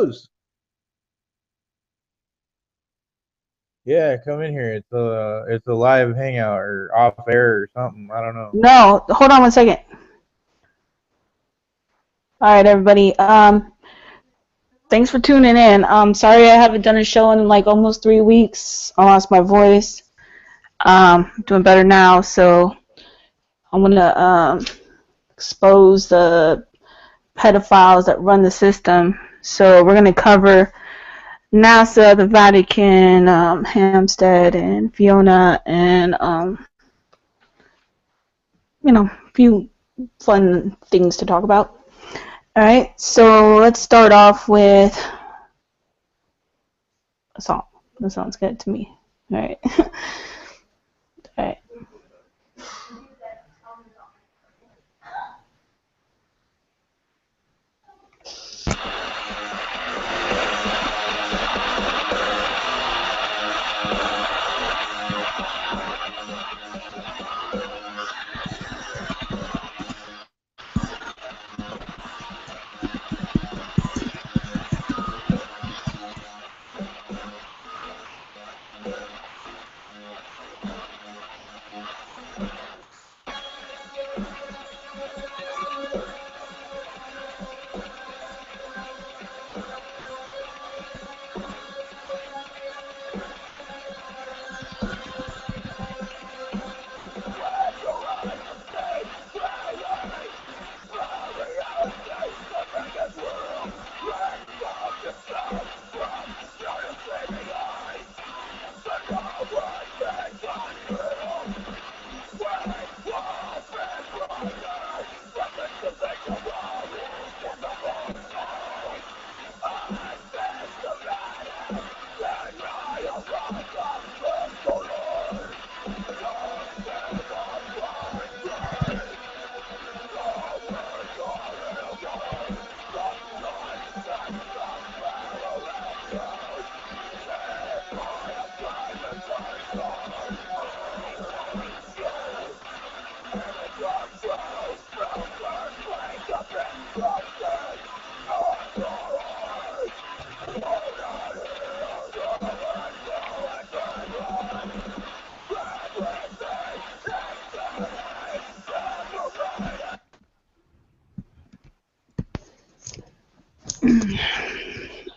Pedos. Yeah, come in here. It's a live hangout or off air or something. I don't know. No, hold on one second. All right, everybody. Thanks for tuning in. Sorry I haven't done a show in like almost 3 weeks. I lost my voice. Doing better now, so I'm gonna expose the pedophiles that run the system. So we're gonna cover NASA, the Vatican, Hampstead, and Fiona, and a few fun things to talk about. All right, so let's start off with a song. That sounds good to me. All right. All right.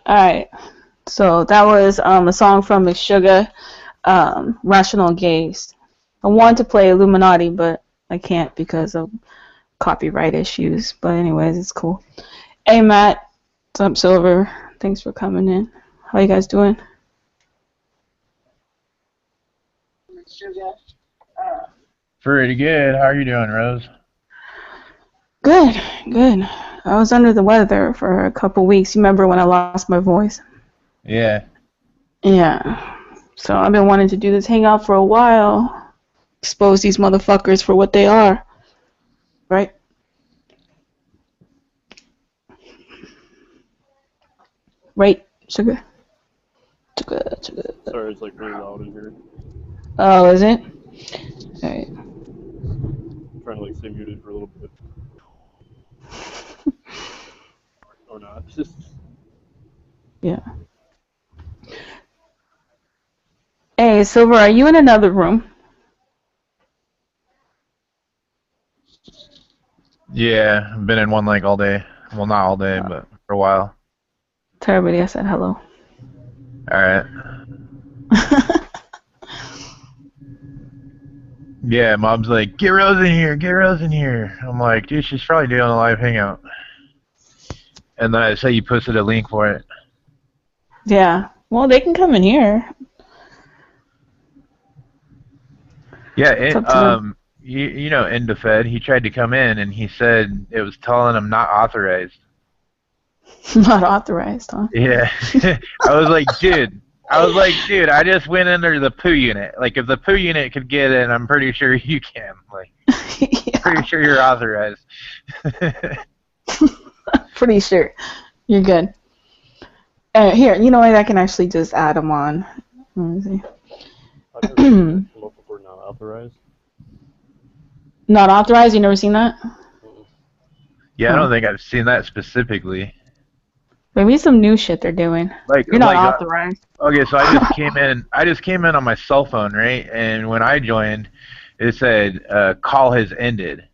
All right. So that was a song from Meshuggah, Rational Gaze. I wanted to play Illuminati, but I can't because of copyright issues. But anyways, it's cool. Hey Matt, what's up, Silver? Thanks for coming in. How you guys doing? Pretty good. How are you doing, Rose? Good, good. I was under the weather for a couple weeks. You remember when I lost my voice? Yeah. Yeah. So I've been wanting to do this hangout for a while. Expose these motherfuckers for what they are. Right? Right, sugar? Sugar, sugar. Sorry, it's like really loud in here. Oh, is it? Alright. I'm trying to like stay muted for a little bit. Or not. Yeah. Hey, Silver, are you in another room? Yeah, I've been in one like all day. Well, not all day, but for a while. Tell everybody I said hello. All right. Yeah, Mom's like, get Rose in here, get Rose in here. I'm like, dude, she's probably doing a live hangout. And then I say you posted a link for it. Yeah. Well, they can come in here. Yeah, It's up to them. you know, IndaFed, he tried to come in and he said it was telling him not authorized. Not authorized, huh? Yeah. I was like, dude, I just went under the poo unit. Like, if the poo unit could get in, I'm pretty sure you can. Like, Yeah. pretty sure you're authorized. Pretty sure. You're good. Here, you know what? I can actually just add them on. Let me see. I've never seen that come up before not authorized. Not authorized? You never seen that? Yeah, I Huh. don't think I've seen that specifically. Maybe some new shit they're doing. Like, You're not like, authorized. okay, so I just came in. I just came in on my cell phone, right? And when I joined, it said call has ended,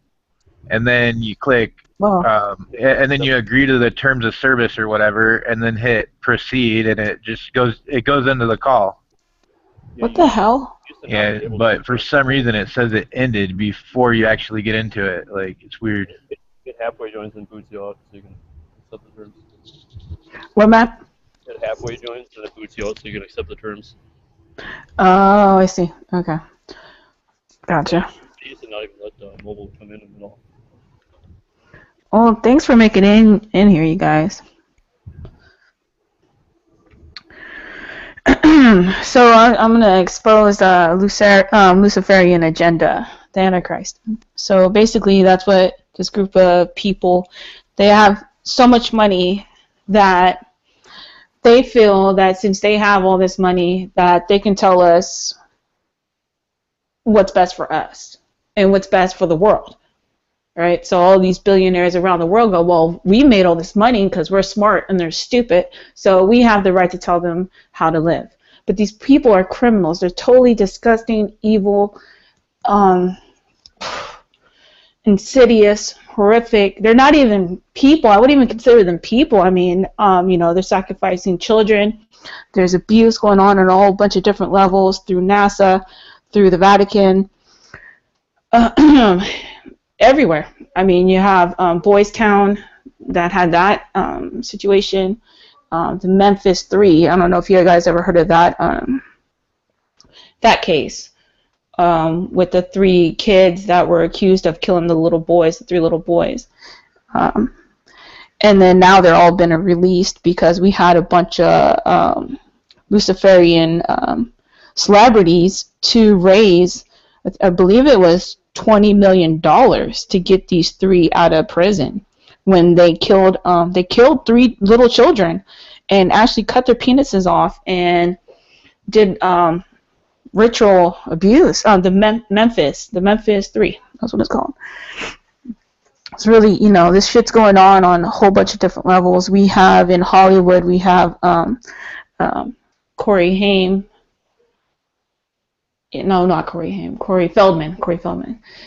and then you click, Whoa. and then you agree to the terms of service or whatever, and then hit proceed, and it just goes. It goes into the call. Yeah, What the hell? used to not Yeah, be able but to. for some reason it says it ended before you actually get into it. Like, it's weird. Get halfway joins and boots you out so you can accept the terms. What map? Get halfway joins and it boots you out so you can accept the terms. Oh, I see. Okay. Gotcha. They used to not even let mobile come in at all. Well, thanks for making it in here, you guys. So I'm going to expose the Luciferian agenda, the AntiChrist. So basically that's what this group of people, they have so much money that they feel that since they have all this money that they can tell us what's best for us and what's best for the world. Right? So all these billionaires around the world go, well, we made all this money because we're smart and they're stupid, so we have the right to tell them how to live. But these people are criminals. They're totally disgusting, evil, insidious, horrific. They're not even people. I wouldn't even consider them people. I mean, they're sacrificing children. There's abuse going on a whole bunch of different levels through NASA, through the Vatican. Everywhere. I mean, you have Boys Town that had that situation. The Memphis 3. I don't know if you guys ever heard of that case with the 3 kids that were accused of killing the 3 little boys. And then now they're all been released because we had a bunch of Luciferian celebrities to raise, I believe it was $20 million to get these 3 out of prison when they killed 3 little children and actually cut their penises off and did ritual abuse. The Memphis 3, that's what it's called. It's really, this shit's going on a whole bunch of different levels. We have in Hollywood, we have Corey Haim. No, not Corey Haim. Corey Feldman.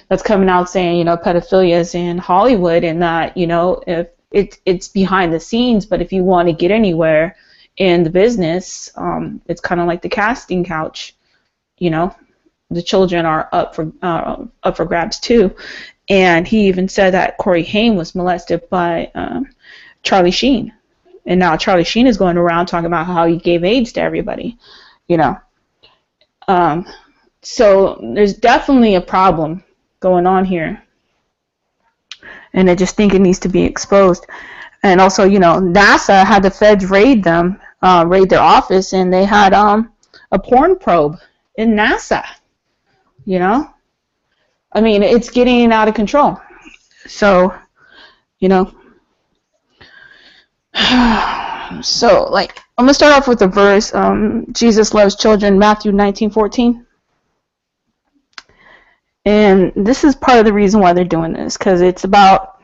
That's coming out saying, pedophilia is in Hollywood and that, if it's behind the scenes, but if you want to get anywhere in the business, it's kind of like the casting couch. The children are up for grabs too. And he even said that Corey Haim was molested by Charlie Sheen. And now Charlie Sheen is going around talking about how he gave AIDS to everybody, So there's definitely a problem going on here. And I just think it needs to be exposed. And also, NASA had the feds raid their office, and they had a porn probe in NASA. I mean, it's getting out of control. So, so like I'm gonna start off with the verse. Jesus loves children, Matthew 19:14. And this is part of the reason why they're doing this, because it's about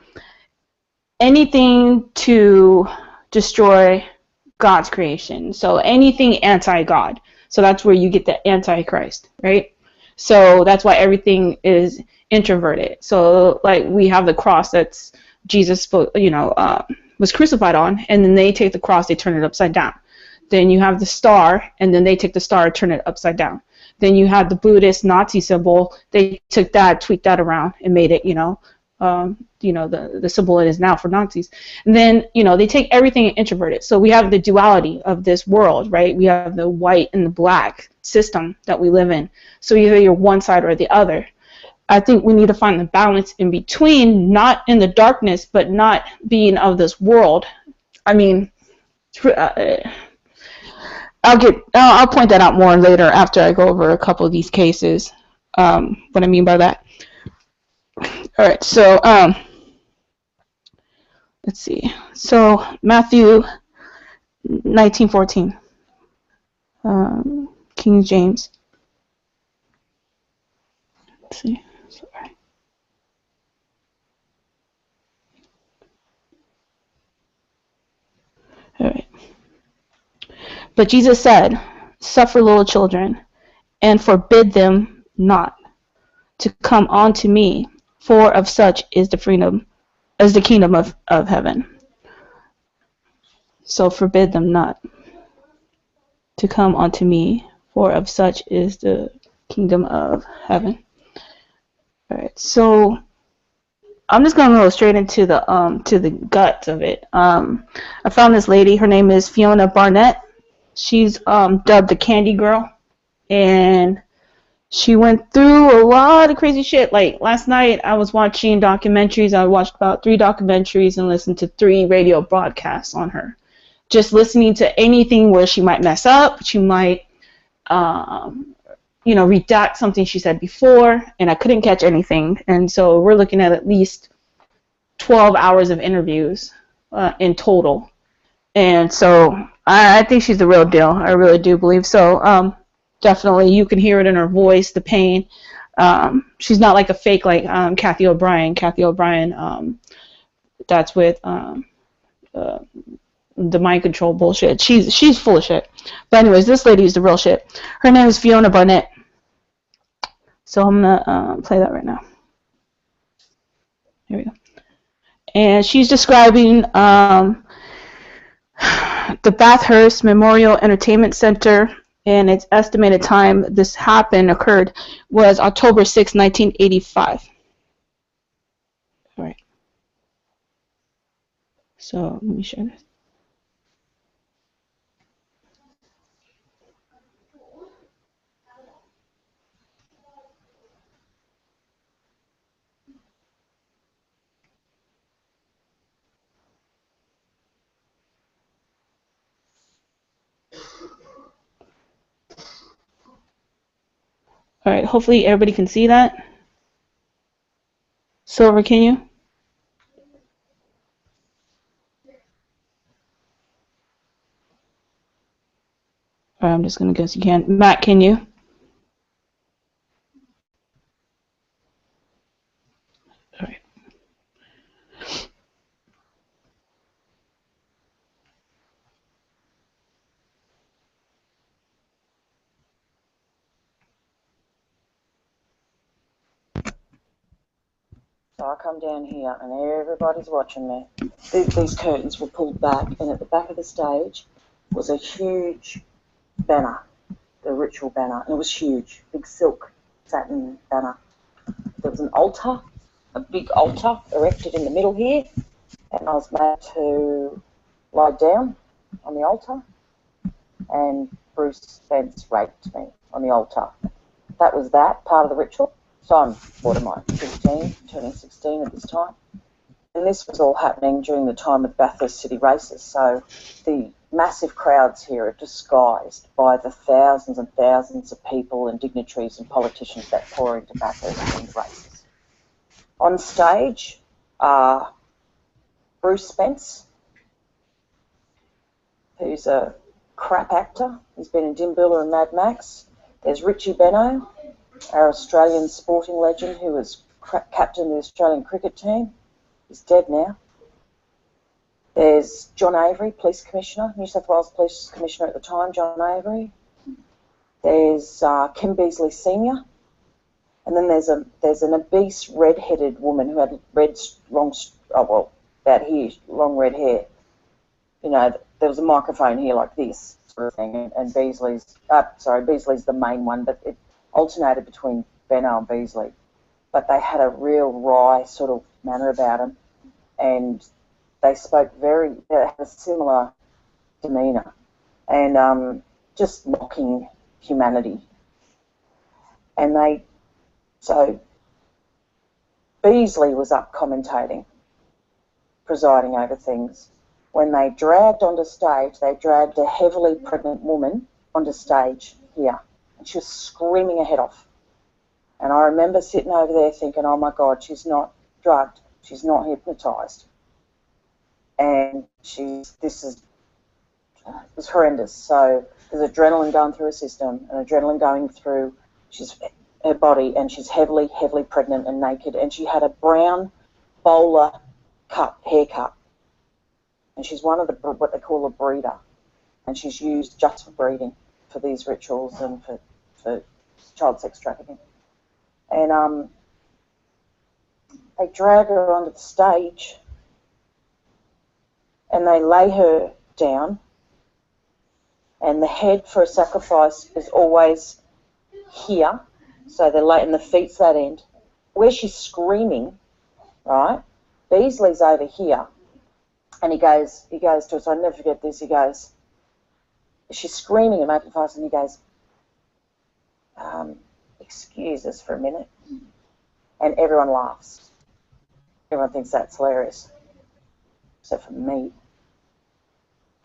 anything to destroy God's creation. So anything anti-God. So that's where you get the AntiChrist, right? So that's why everything is introverted. So like we have the cross that's Jesus, was crucified on, and then they take the cross, they turn it upside down. Then you have the star, and then they take the star, turn it upside down. Then you had the Buddhist Nazi symbol. They took that, tweaked that around, and made it, the symbol it is now for Nazis. And then, they take everything and introvert it. So we have the duality of this world, right? We have the white and the black system that we live in. So either you're one side or the other. I think we need to find the balance in between, not in the darkness, but not being of this world. I mean, I'll point that out more later after I go over a couple of these cases. What I mean by that. All right, so let's see. So Matthew 19:14, King James. Let's see. Sorry. All But Jesus said, suffer little children, and forbid them not to come unto me, for of such is the kingdom of heaven. So forbid them not to come unto me, for of such is the kingdom of heaven. All right, so I'm just gonna go straight into the guts of it. I found this lady. Her name is Fiona Barnett. She's dubbed the Candy Girl, and she went through a lot of crazy shit. Like last night, I was watching documentaries. I watched about 3 documentaries and listened to 3 radio broadcasts on her. Just listening to anything where she might mess up, she might, redact something she said before, and I couldn't catch anything. And so we're looking at least 12 hours of interviews in total. And so I think she's the real deal. I really do believe so. Definitely, you can hear it in her voice, the pain. She's not like a fake like Kathy O'Brien. Kathy O'Brien, that's with the mind control bullshit. She's full of shit. But anyways, this lady is the real shit. Her name is Fiona Barnett. So I'm gonna play that right now. Here we go. And she's describing the Bathurst Memorial Entertainment Center, and its estimated time this occurred was October 6, 1985. All right. So let me share this. All right, hopefully everybody can see that. Silver, can you? All right, I'm just going to guess you can. Matt, can you? All right. So I come down here and everybody's watching me. These curtains were pulled back, and at the back of the stage was a huge banner, the ritual banner, and it was huge, big silk satin banner. There was an altar, a big altar erected in the middle here, and I was made to lie down on the altar, and Bruce Spence raped me on the altar. That was that part of the ritual. So I'm, what am I, 15, turning 16 at this time. And this was all happening during the time of Bathurst City races. So the massive crowds here are disguised by the thousands and thousands of people and dignitaries and politicians that pour into Bathurst in races. On stage are Bruce Spence, who's a crap actor. He's been in Dim Billa and Mad Max. There's Richie Benaud, our Australian sporting legend who was captain of the Australian cricket team. He's dead now. There's John Avery, Police Commissioner, New South Wales Police Commissioner at the time, John Avery. There's Kim Beazley Senior. And then there's an obese red-headed woman who had long red hair. You know, there was a microphone here like this sort of thing, and Beazley's the main one, but it alternated between Benno and Beazley. But they had a real wry sort of manner about them, and they had a similar demeanour, and just mocking humanity. And so Beazley was up commentating, presiding over things. When they dragged onto stage, they dragged a heavily pregnant woman onto stage here, and she was screaming her head off. And I remember sitting over there thinking, oh my God, she's not drugged, she's not hypnotised. And it was horrendous. So there's adrenaline going through her system, and adrenaline going through her body, and she's heavily, heavily pregnant and naked, and she had a brown bowler cut haircut. And she's one of what they call a breeder. and she's used just for breeding, for these rituals and for child sex trafficking. And they drag her onto the stage and they lay her down, and the head for a sacrifice is always here, so they're laying the feet's that end. Where she's screaming, right, Beasley's over here, and he goes to her, so I'll never forget this, he goes, she's screaming and making fuss, and he goes, excuse us for a minute, and everyone laughs. Everyone thinks that's hilarious, except for me.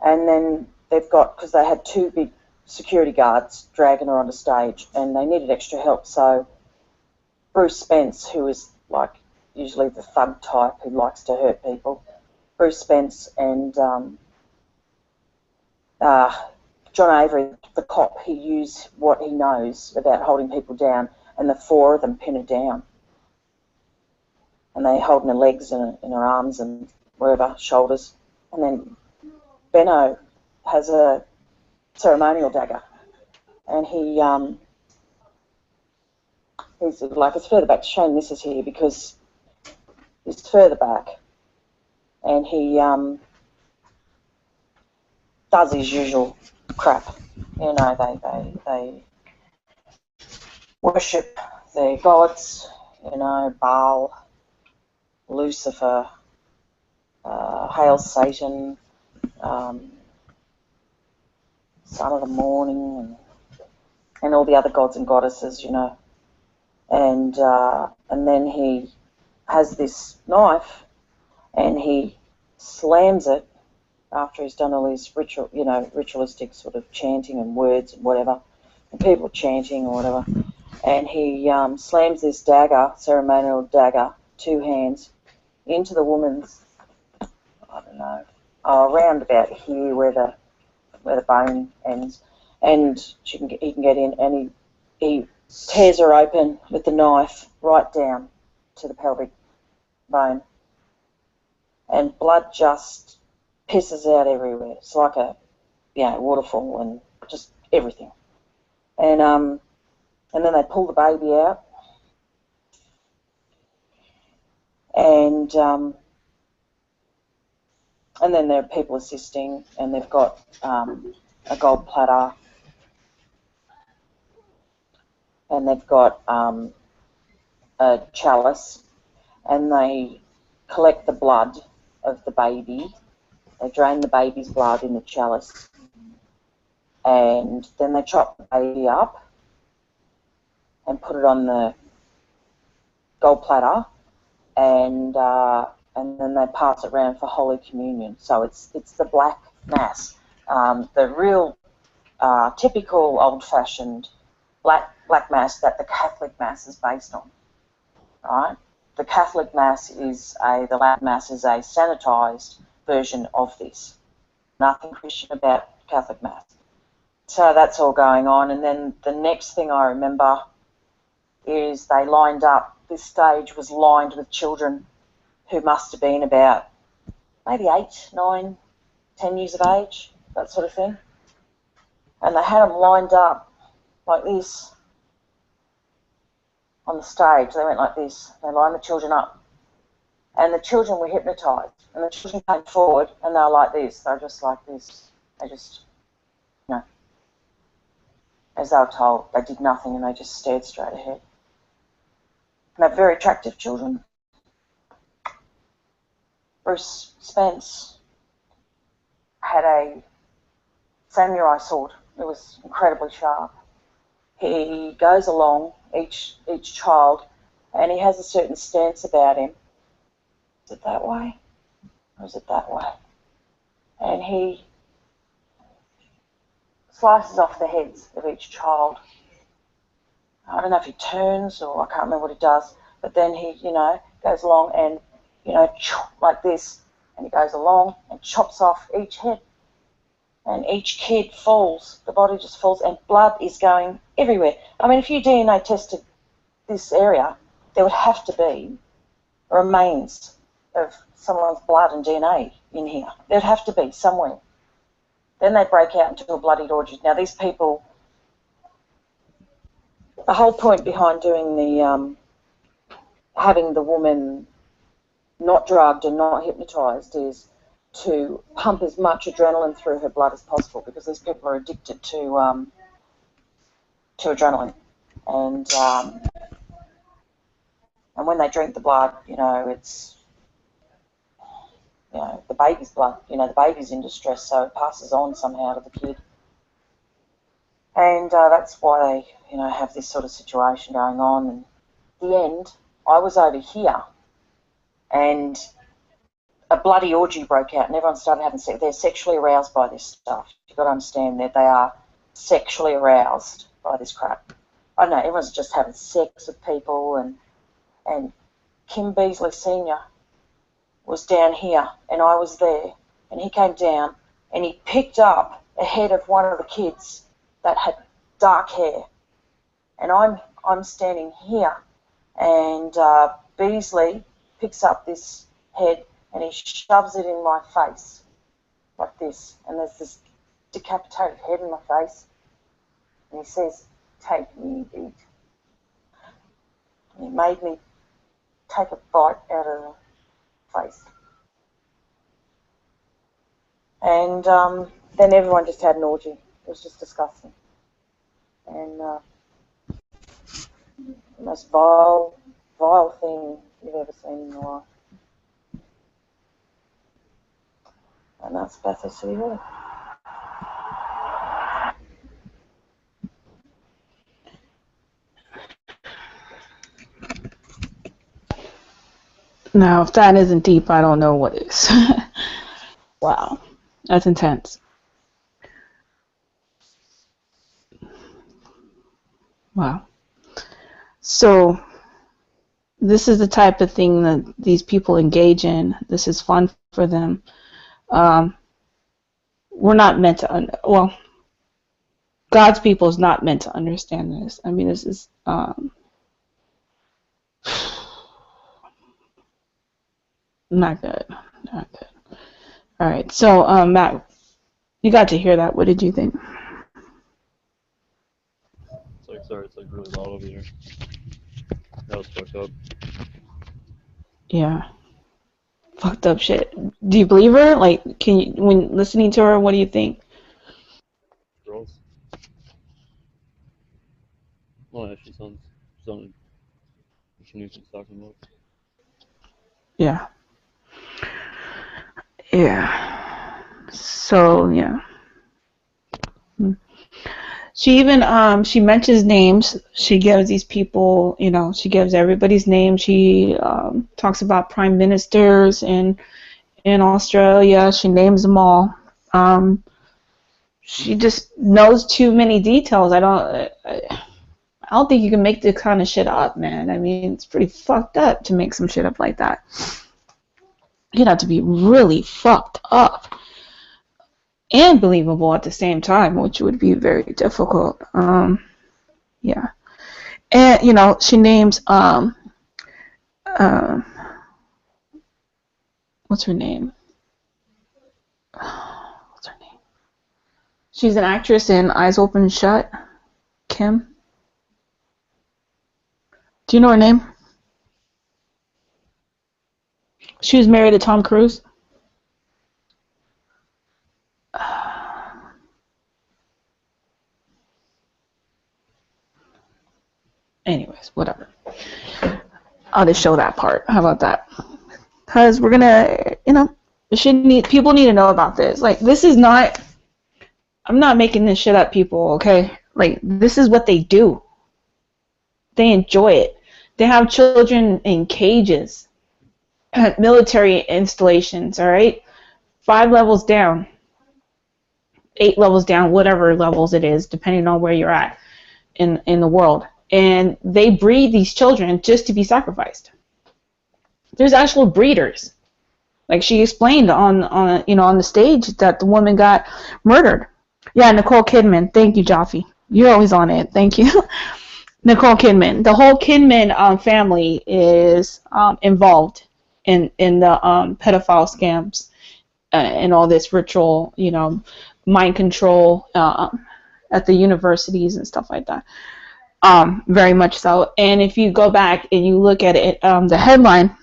And then they've got, because they had two big security guards dragging her onto stage, and they needed extra help, so Bruce Spence, who is like usually the thug type who likes to hurt people, Bruce Spence and John Avery, the cop, he used what he knows about holding people down, and the four of them pin her down. And they holding her legs and her arms and wherever, shoulders. And then Benno has a ceremonial dagger, and he's like, it's further back. Shane, this is here because it's further back, and he does his usual crap. You know, they worship their gods. You know, Baal, Lucifer, Hail Satan, Son of the Morning, and all the other gods and goddesses, you know. And then he has this knife, and he slams it after he's done all his ritualistic sort of chanting and words and whatever, and people chanting or whatever. And he slams this dagger, ceremonial dagger, two hands, into the woman's, I don't know, around about here where the bone ends, and he can get in, and he tears her open with the knife right down to the pelvic bone, and blood just pisses out everywhere. It's like a waterfall and just everything. And then they pull the baby out, and then there are people assisting, and they've got a gold platter, and they've got a chalice, and they collect the blood of the baby. They drain the baby's blood in the chalice, and then they chop the baby up and put it on the gold platter, and then they pass it around for Holy Communion. So it's the Black Mass, the real typical old-fashioned Black Mass that the Catholic Mass is based on, right? The Catholic Mass the Latin Mass is a sanitised version of this. Nothing Christian about Catholic Mass. So that's all going on, and then the next thing I remember is they lined up, this stage was lined with children who must have been about maybe 8, 9, 10 years of age, that sort of thing. And they had them lined up like this on the stage. They went like this. They lined the children up. And the children were hypnotised. And the children came forward and they were like this. They were just like this. They just, as they were told, they did nothing and they just stared straight ahead. And they're very attractive children. Bruce Spence had a samurai sword. It was incredibly sharp. He goes along each child, and he has a certain stance about him. Is it that way? Or is it that way? And he slices off the heads of each child. I don't know if he turns or I can't remember what he does, but then he, goes along and, like this, and he goes along and chops off each head. And each kid falls, the body just falls, and blood is going everywhere. I mean, if you DNA tested this area, there would have to be remains of someone's blood and DNA in here. There'd have to be somewhere. Then they break out into a bloody orgy. Now these people, the whole point behind doing the having the woman not drugged and not hypnotised is to pump as much adrenaline through her blood as possible, because these people are addicted to adrenaline, and when they drink the blood, it's the baby's blood. The baby's in distress, so it passes on somehow to the kid, and that's why they have this sort of situation going on. And at the end, I was over here, and a bloody orgy broke out, and everyone started having sex. They're sexually aroused by this stuff. You've got to understand that they are sexually aroused by this crap. I don't know, everyone's just having sex with people, and Kim Beasley Sr. was down here, and I was there, and he came down, and he picked up a head of one of the kids that had dark hair, and I'm standing here, and Beasley picks up this head, and he shoves it in my face, like this, and there's this decapitated head in my face, and he says, "Take me, eat." And he made me take a bite out of the face. And then everyone just had an orgy. It was just disgusting. And the most vile thing you've ever seen in your life. And that's Bathurst City Hall. Now, if that isn't deep, I don't know what is. Wow, that's intense. Wow. So, this is the type of thing that these people engage in. This is fun for them. We're not meant to, God's people is not meant to understand this. I mean, this is, not good. Not good. All right. So, Matt, you got to hear that. What did you think? Sorry, it's like really loud over here. That was fucked up. Yeah. Fucked up shit. Do you believe her? Like, when listening to her, what do you think? Girls. Oh, yeah, she sounded. She knew what she was talking about. Yeah. Yeah. So, yeah. She even, she mentions names. She gives these people, she gives everybody's name. She talks about prime ministers in Australia. She names them all. She just knows too many details. I don't think you can make this kind of shit up, man. I mean, it's pretty fucked up to make some shit up like that. You'd have to be really fucked up and believable at the same time, which would be very difficult. Yeah. And, she names, what's her name? She's an actress in Eyes Open Shut. Kim. Do you know her name? She was married to Tom Cruise. Anyways, whatever. I'll just show that part. How about that? Because we're gonna, people need to know about this. Like, this is not. I'm not making this shit up, people. Okay, like, this is what they do. They enjoy it. They have children in cages at military installations. All right, 5 levels down, 8 levels down, whatever levels it is, depending on where you're at in the world. And they breed these children just to be sacrificed. There's actual breeders. Like she explained on the stage that the woman got murdered. Yeah, Nicole Kidman. Thank you, Jaffe. You're always on it. Thank you. Nicole Kidman. The whole Kidman family is involved in the pedophile scams and all this ritual, mind control at the universities and stuff like that. Very much so. And if you go back and you look at it, the headline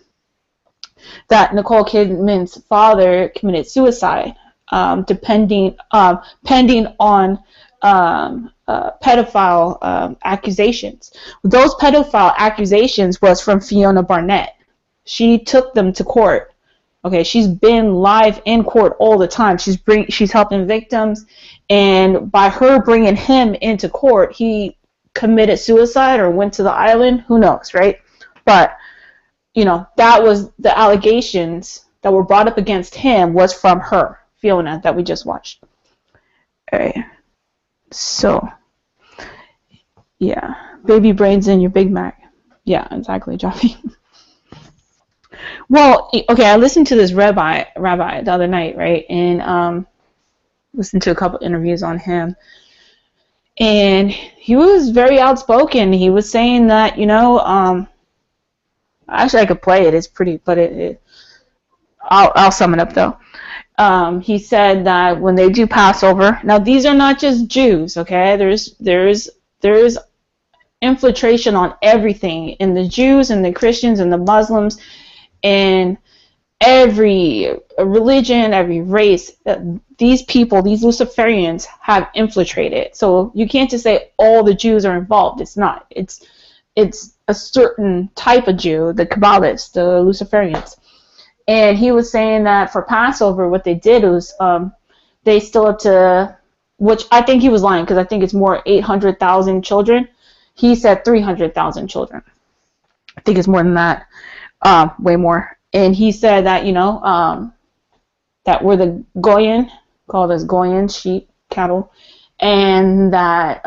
that Nicole Kidman's father committed suicide, pending on pedophile accusations. Those pedophile accusations was from Fiona Barnett. She took them to court. Okay, she's been live in court all the time. She's helping victims, and by her bringing him into court, he committed suicide or went to the island. Who knows, right? But that was the allegations that were brought up against him was from her, Fiona, that we just watched. All right. So, yeah, baby brains in your Big Mac. Yeah, exactly, Joffy. Well, okay, I listened to this rabbi the other night, right, and listened to a couple interviews on him, and he was very outspoken. He was saying that, actually I could play it. It's pretty, but I'll sum it up though. He said that when they do Passover, now these are not just Jews, okay? There's infiltration on everything in the Jews and the Christians and the Muslims and every religion, every race. These people, these Luciferians, have infiltrated. So you can't just say all the Jews are involved. It's not. It's a certain type of Jew, the Kabbalists, the Luciferians. And he was saying that for Passover, what they did was they still up to, which I think he was lying because I think it's more 800,000 children. He said 300,000 children. I think it's more than that, way more. And he said that, that we're the Goyen, called as Goyen sheep, cattle, and that,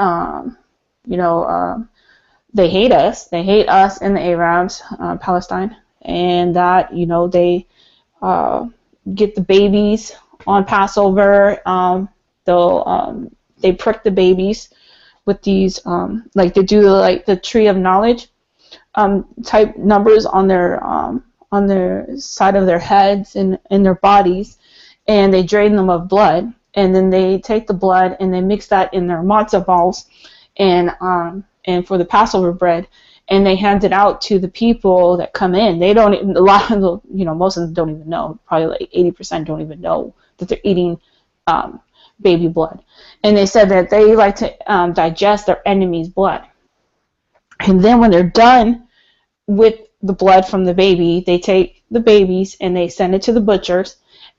they hate us. They hate us and the Arabs, Palestine, and that, they get the babies on Passover. They prick the babies with these, like they do the tree of knowledge type numbers on their side of their heads and in their bodies, and they drain them of blood, and then they take the blood and they mix that in their matzah balls, and for the Passover bread, and they hand it out to the people that come in. They don't even, a lot of them, most of them don't even know. Probably like 80% don't even know that they're eating baby blood. And they said that they like to digest their enemy's blood. And then when they're done with the blood from the baby, they take the babies and they send it to the butchers.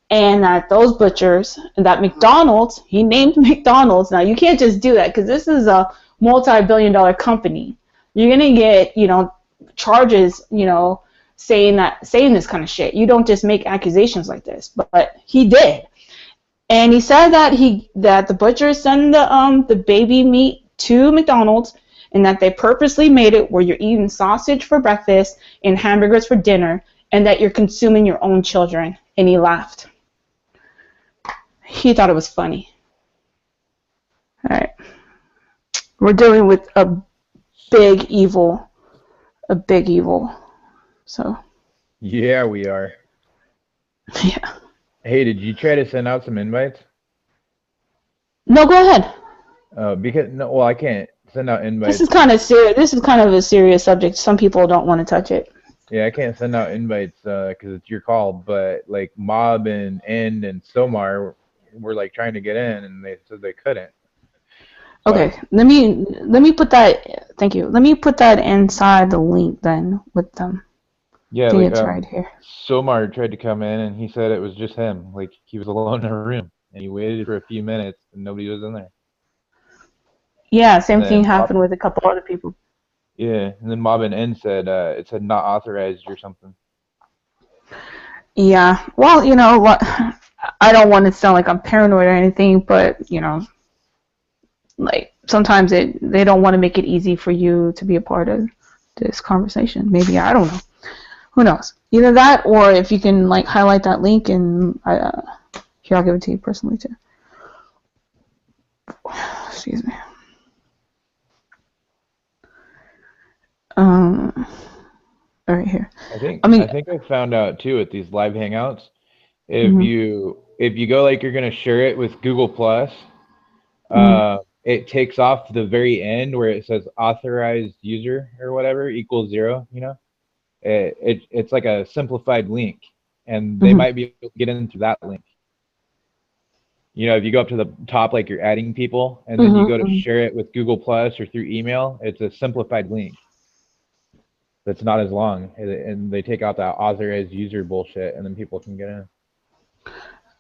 And that those butchers, and that McDonald's, he named McDonald's. Now, you can't just do that because this is a multi-billion-dollar company. You're going to get, charges, saying this kind of shit. You don't just make accusations like this. But he did. And he said that the butchers send the baby meat to McDonald's, and that they purposely made it where you're eating sausage for breakfast and hamburgers for dinner, and that you're consuming your own children. And he laughed. He thought it was funny. All right. We're dealing with a big evil. So. Yeah, we are. Yeah. Hey, did you try to send out some invites? No, go ahead. I can't send out invites. This is kind of serious. This is kind of a serious subject. Some people don't want to touch it. Yeah, I can't send out invites because it's your call. But like Mob and End and Somar were like trying to get in, and they said they couldn't. Okay, let me put that. Thank you. Let me put that inside the link then with them. Yeah, I think it's right here. Somar tried to come in, and he said it was just him. Like he was alone in a room, and he waited for a few minutes, and nobody was in there. Yeah, same thing happened with a couple other people. Yeah, and then Mob and N said it said not authorized or something. Yeah, well, what? I don't want to sound like I'm paranoid or anything, but like sometimes they don't want to make it easy for you to be a part of this conversation. Maybe, I don't know. Who knows? Either that, or if you can like highlight that link, and here, I'll give it to you personally too. Excuse me. All right, here. I think I found out too at these live hangouts, if you if you go like you're gonna share it with Google Plus, it takes off the very end where it says authorized user or whatever equals 0. You know, it's like a simplified link, and they might be able to get in through that link. You know, if you go up to the top like you're adding people, and then you go to share it with Google Plus or through email, it's a simplified link that's not as long, and they take out that authorized user bullshit, and then people can get in.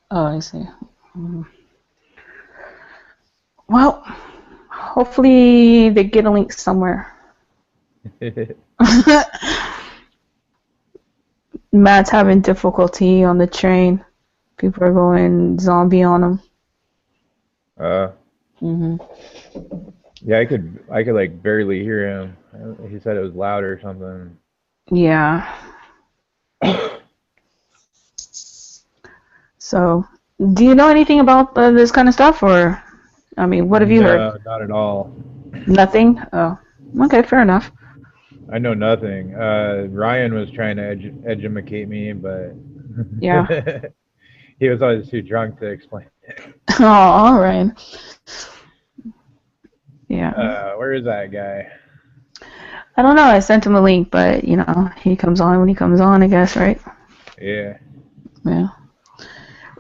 Oh, I see. Well, hopefully they get a link somewhere. Matt's having difficulty on the train. People are going zombie on him. Yeah, I could like barely hear him. He said it was loud or something. Yeah. So, do you know anything about this kind of stuff, or, I mean, what have you heard? No, not at all. Nothing? Oh, okay, fair enough. I know nothing. Ryan was trying to educate me, but yeah, he was always too drunk to explain it. Oh, all right. Yeah. Where is that guy? I don't know. I sent him a link, but, you know, he comes on when he comes on, I guess, right? Yeah. Yeah.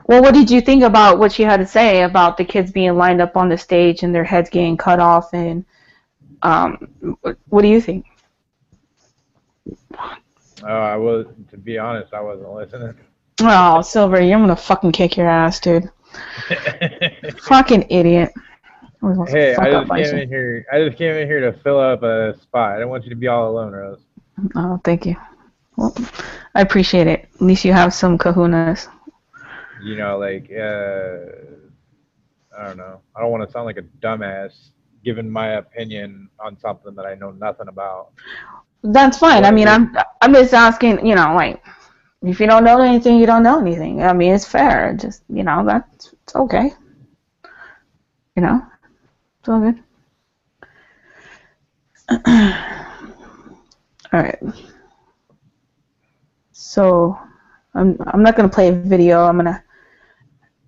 Well, what did you think about what she had to say about the kids being lined up on the stage and their heads getting cut off? And what do you think? To be honest, I wasn't listening. Oh, Silver, I'm gonna fucking kick your ass, dude. Fucking idiot. Hey, I just came in here to fill up a spot. I don't want you to be all alone, Rose. Oh, thank you. Well, I appreciate it. At least you have some kahunas. You know, like, I don't know. I don't want to sound like a dumbass giving my opinion on something that I know nothing about. That's fine. I mean, I'm just asking, you know, like, if you don't know anything, you don't know anything. I mean, it's fair. Just, you know, it's okay. You know, it's all good. All right. So, I'm not gonna play a video. I'm gonna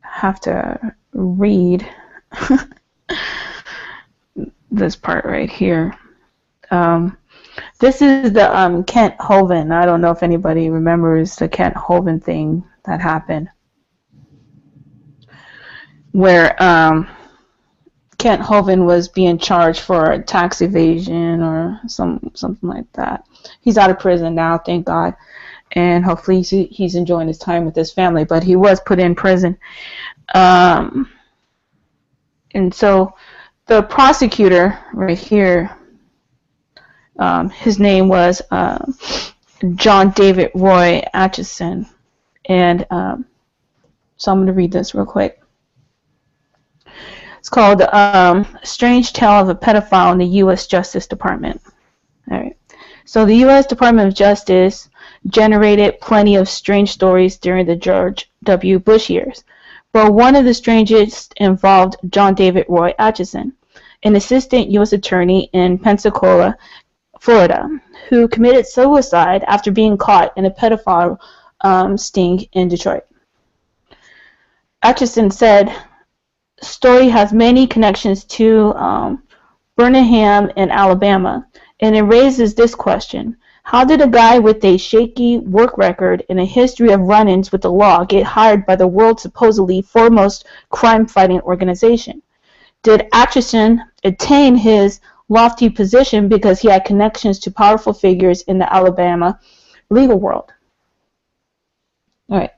have to read this part right here. This is the Kent Hovind. I don't know if anybody remembers the Kent Hovind thing that happened, where Kent Hovind was being charged for tax evasion or something like that. He's out of prison now, thank God, and hopefully he's enjoying his time with his family. But he was put in prison, and so the prosecutor right here. His name was John David Roy Atchison, and so I'm going to read this real quick. It's called Strange Tale of a Pedophile in the U.S. Justice Department. All right. So the U.S. Department of Justice generated plenty of strange stories during the George W. Bush years, but one of the strangest involved John David Roy Atchison, an assistant U.S. attorney in Pensacola, Florida, who committed suicide after being caught in a pedophile sting in Detroit. Atchison said, "Story has many connections to Birmingham in Alabama, and it raises this question. How did a guy with a shaky work record and a history of run-ins with the law get hired by the world's supposedly foremost crime-fighting organization? Did Atchison attain his lofty position because he had connections to powerful figures in the Alabama legal world?" All right.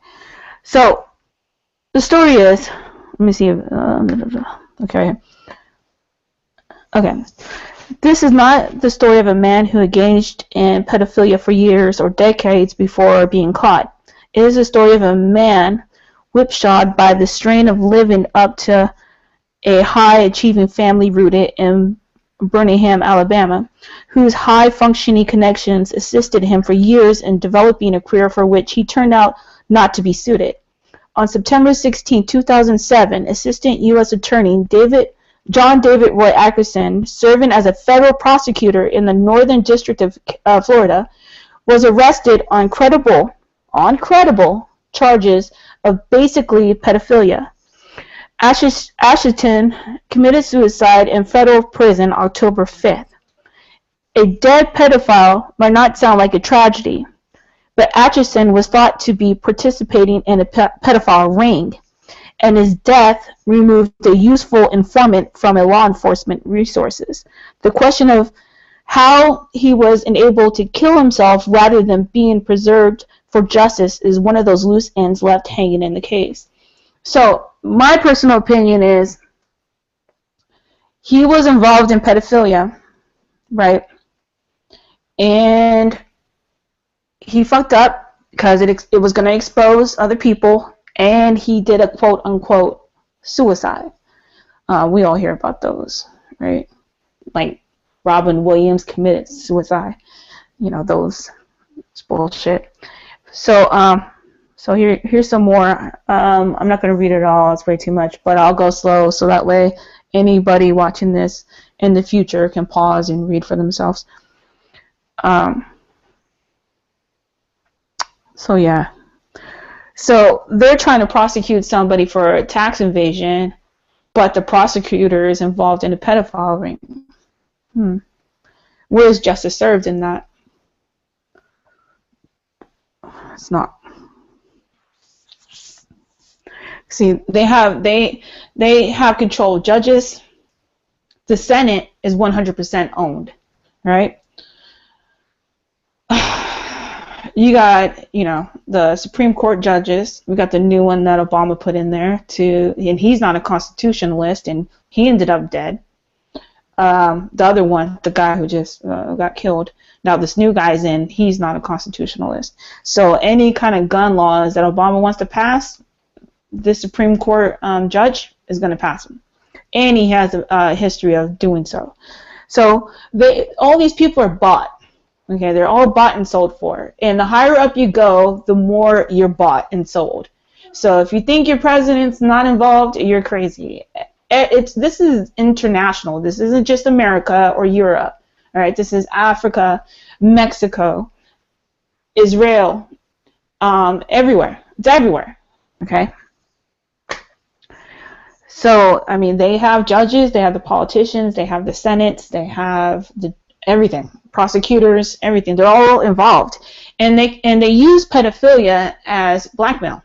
So the story is, let me see. Okay. This is not the story of a man who engaged in pedophilia for years or decades before being caught. It is a story of a man whipshawed by the strain of living up to a high-achieving family rooted in Birmingham, Alabama, whose high-functioning connections assisted him for years in developing a career for which he turned out not to be suited. On September 16, 2007, Assistant U.S. Attorney John David Roy Atchison, serving as a federal prosecutor in the Northern District of Florida, was arrested on credible charges of basically pedophilia. Ashton committed suicide in federal prison October 5th. A dead pedophile might not sound like a tragedy, but Atchison was thought to be participating in a pedophile ring, and his death removed a useful informant from law enforcement resources. The question of how he was enabled to kill himself rather than being preserved for justice is one of those loose ends left hanging in the case. So, my personal opinion is he was involved in pedophilia, right? And he fucked up because it was going to expose other people, and he did a quote-unquote suicide. We all hear about those, right? Like Robin Williams committed suicide. You know, those. It's bullshit. So here's some more. I'm not going to read it all. It's way too much, but I'll go slow so that way anybody watching this in the future can pause and read for themselves. So yeah. So they're trying to prosecute somebody for a tax evasion, but the prosecutor is involved in a pedophile ring. Where is justice served in that? It's not. See, they have control of judges. The Senate is 100% owned, right? You got, the Supreme Court judges. We got the new one that Obama put in there and he's not a constitutionalist, and he ended up dead. The other one, the guy who just got killed. Now this new guy's in. He's not a constitutionalist. So any kind of gun laws that Obama wants to pass, the Supreme Court judge is going to pass them, and he has a history of doing so. So all these people are bought. Okay, they're all bought and sold for. And the higher up you go, the more you're bought and sold. So if you think your president's not involved, you're crazy. This is international. This isn't just America or Europe. All right, this is Africa, Mexico, Israel, everywhere. It's everywhere. Okay. So I mean, they have judges, they have the politicians, they have the senates, they have everything. Prosecutors, everything. They're all involved, and they use pedophilia as blackmail,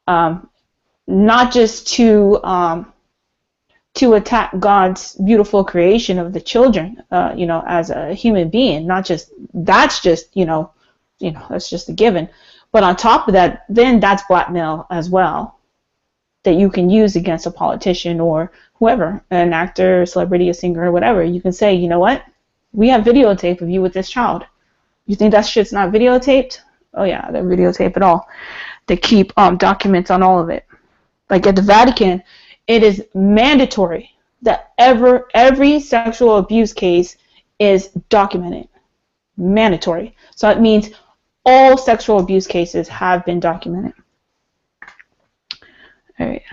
not just to attack God's beautiful creation of the children, as a human being. Not just that's just that's just a given, but on top of that, then that's blackmail as well, that you can use against a politician or whoever, an actor, a celebrity, a singer, or whatever. You can say, you know what? We have videotape of you with this child. You think that shit's not videotaped? Oh yeah, they videotape it all. They keep documents on all of it. Like at the Vatican, it is mandatory that every sexual abuse case is documented. Mandatory. So it means all sexual abuse cases have been documented. All right.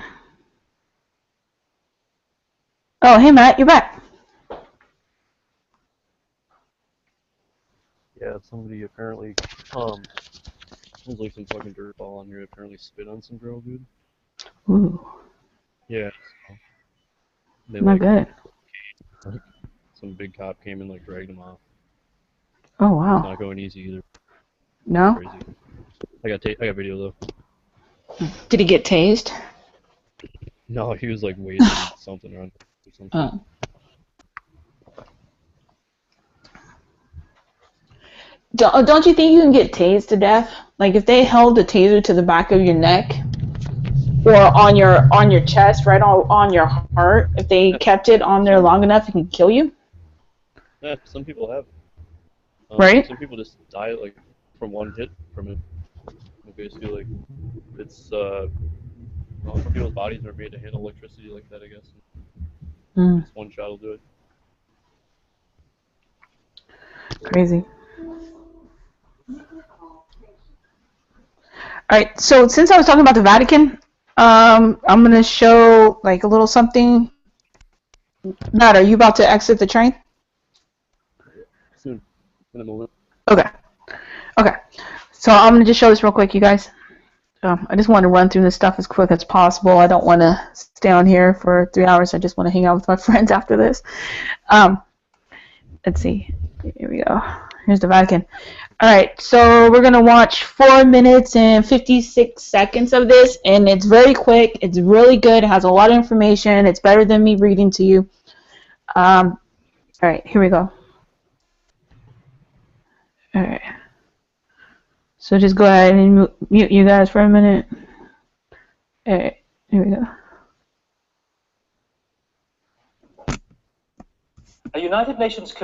Oh, hey Matt, you're back. Yeah, somebody apparently, there's like some fucking dirtball on here apparently spit on some girl, dude. Ooh. Yeah. So they, not good. Some big cop came and dragged him off. Oh wow. It's not going easy either. No? Crazy. I got video though. Did he get tased? No, he was waving something around or something. Oh. Don't you think you can get tased to death? Like if they held the taser to the back of your neck or on your chest, right on your heart, if they kept it on there long enough, it can kill you? Yeah, some people have. Right? Some people just die from one hit from it. Basically, it's some people's bodies are made to handle electricity like that, I guess. Just one shot will do it. Crazy. Alright, so since I was talking about the Vatican, I'm going to show a little something. Matt, are you about to exit the train? Soon. In a moment. Okay. So I'm going to just show this real quick, you guys. I just want to run through this stuff as quick as possible. I don't want to stay on here for 3 hours. I just want to hang out with my friends after this. Let's see. Here we go. Here's the Vatican. All right, so we're going to watch 4 minutes and 56 seconds of this, and it's very quick. It's really good. It has a lot of information. It's better than me reading to you. All right, here we go. All right. So just go ahead and mute you guys for a minute. All right, here we go. A United Nations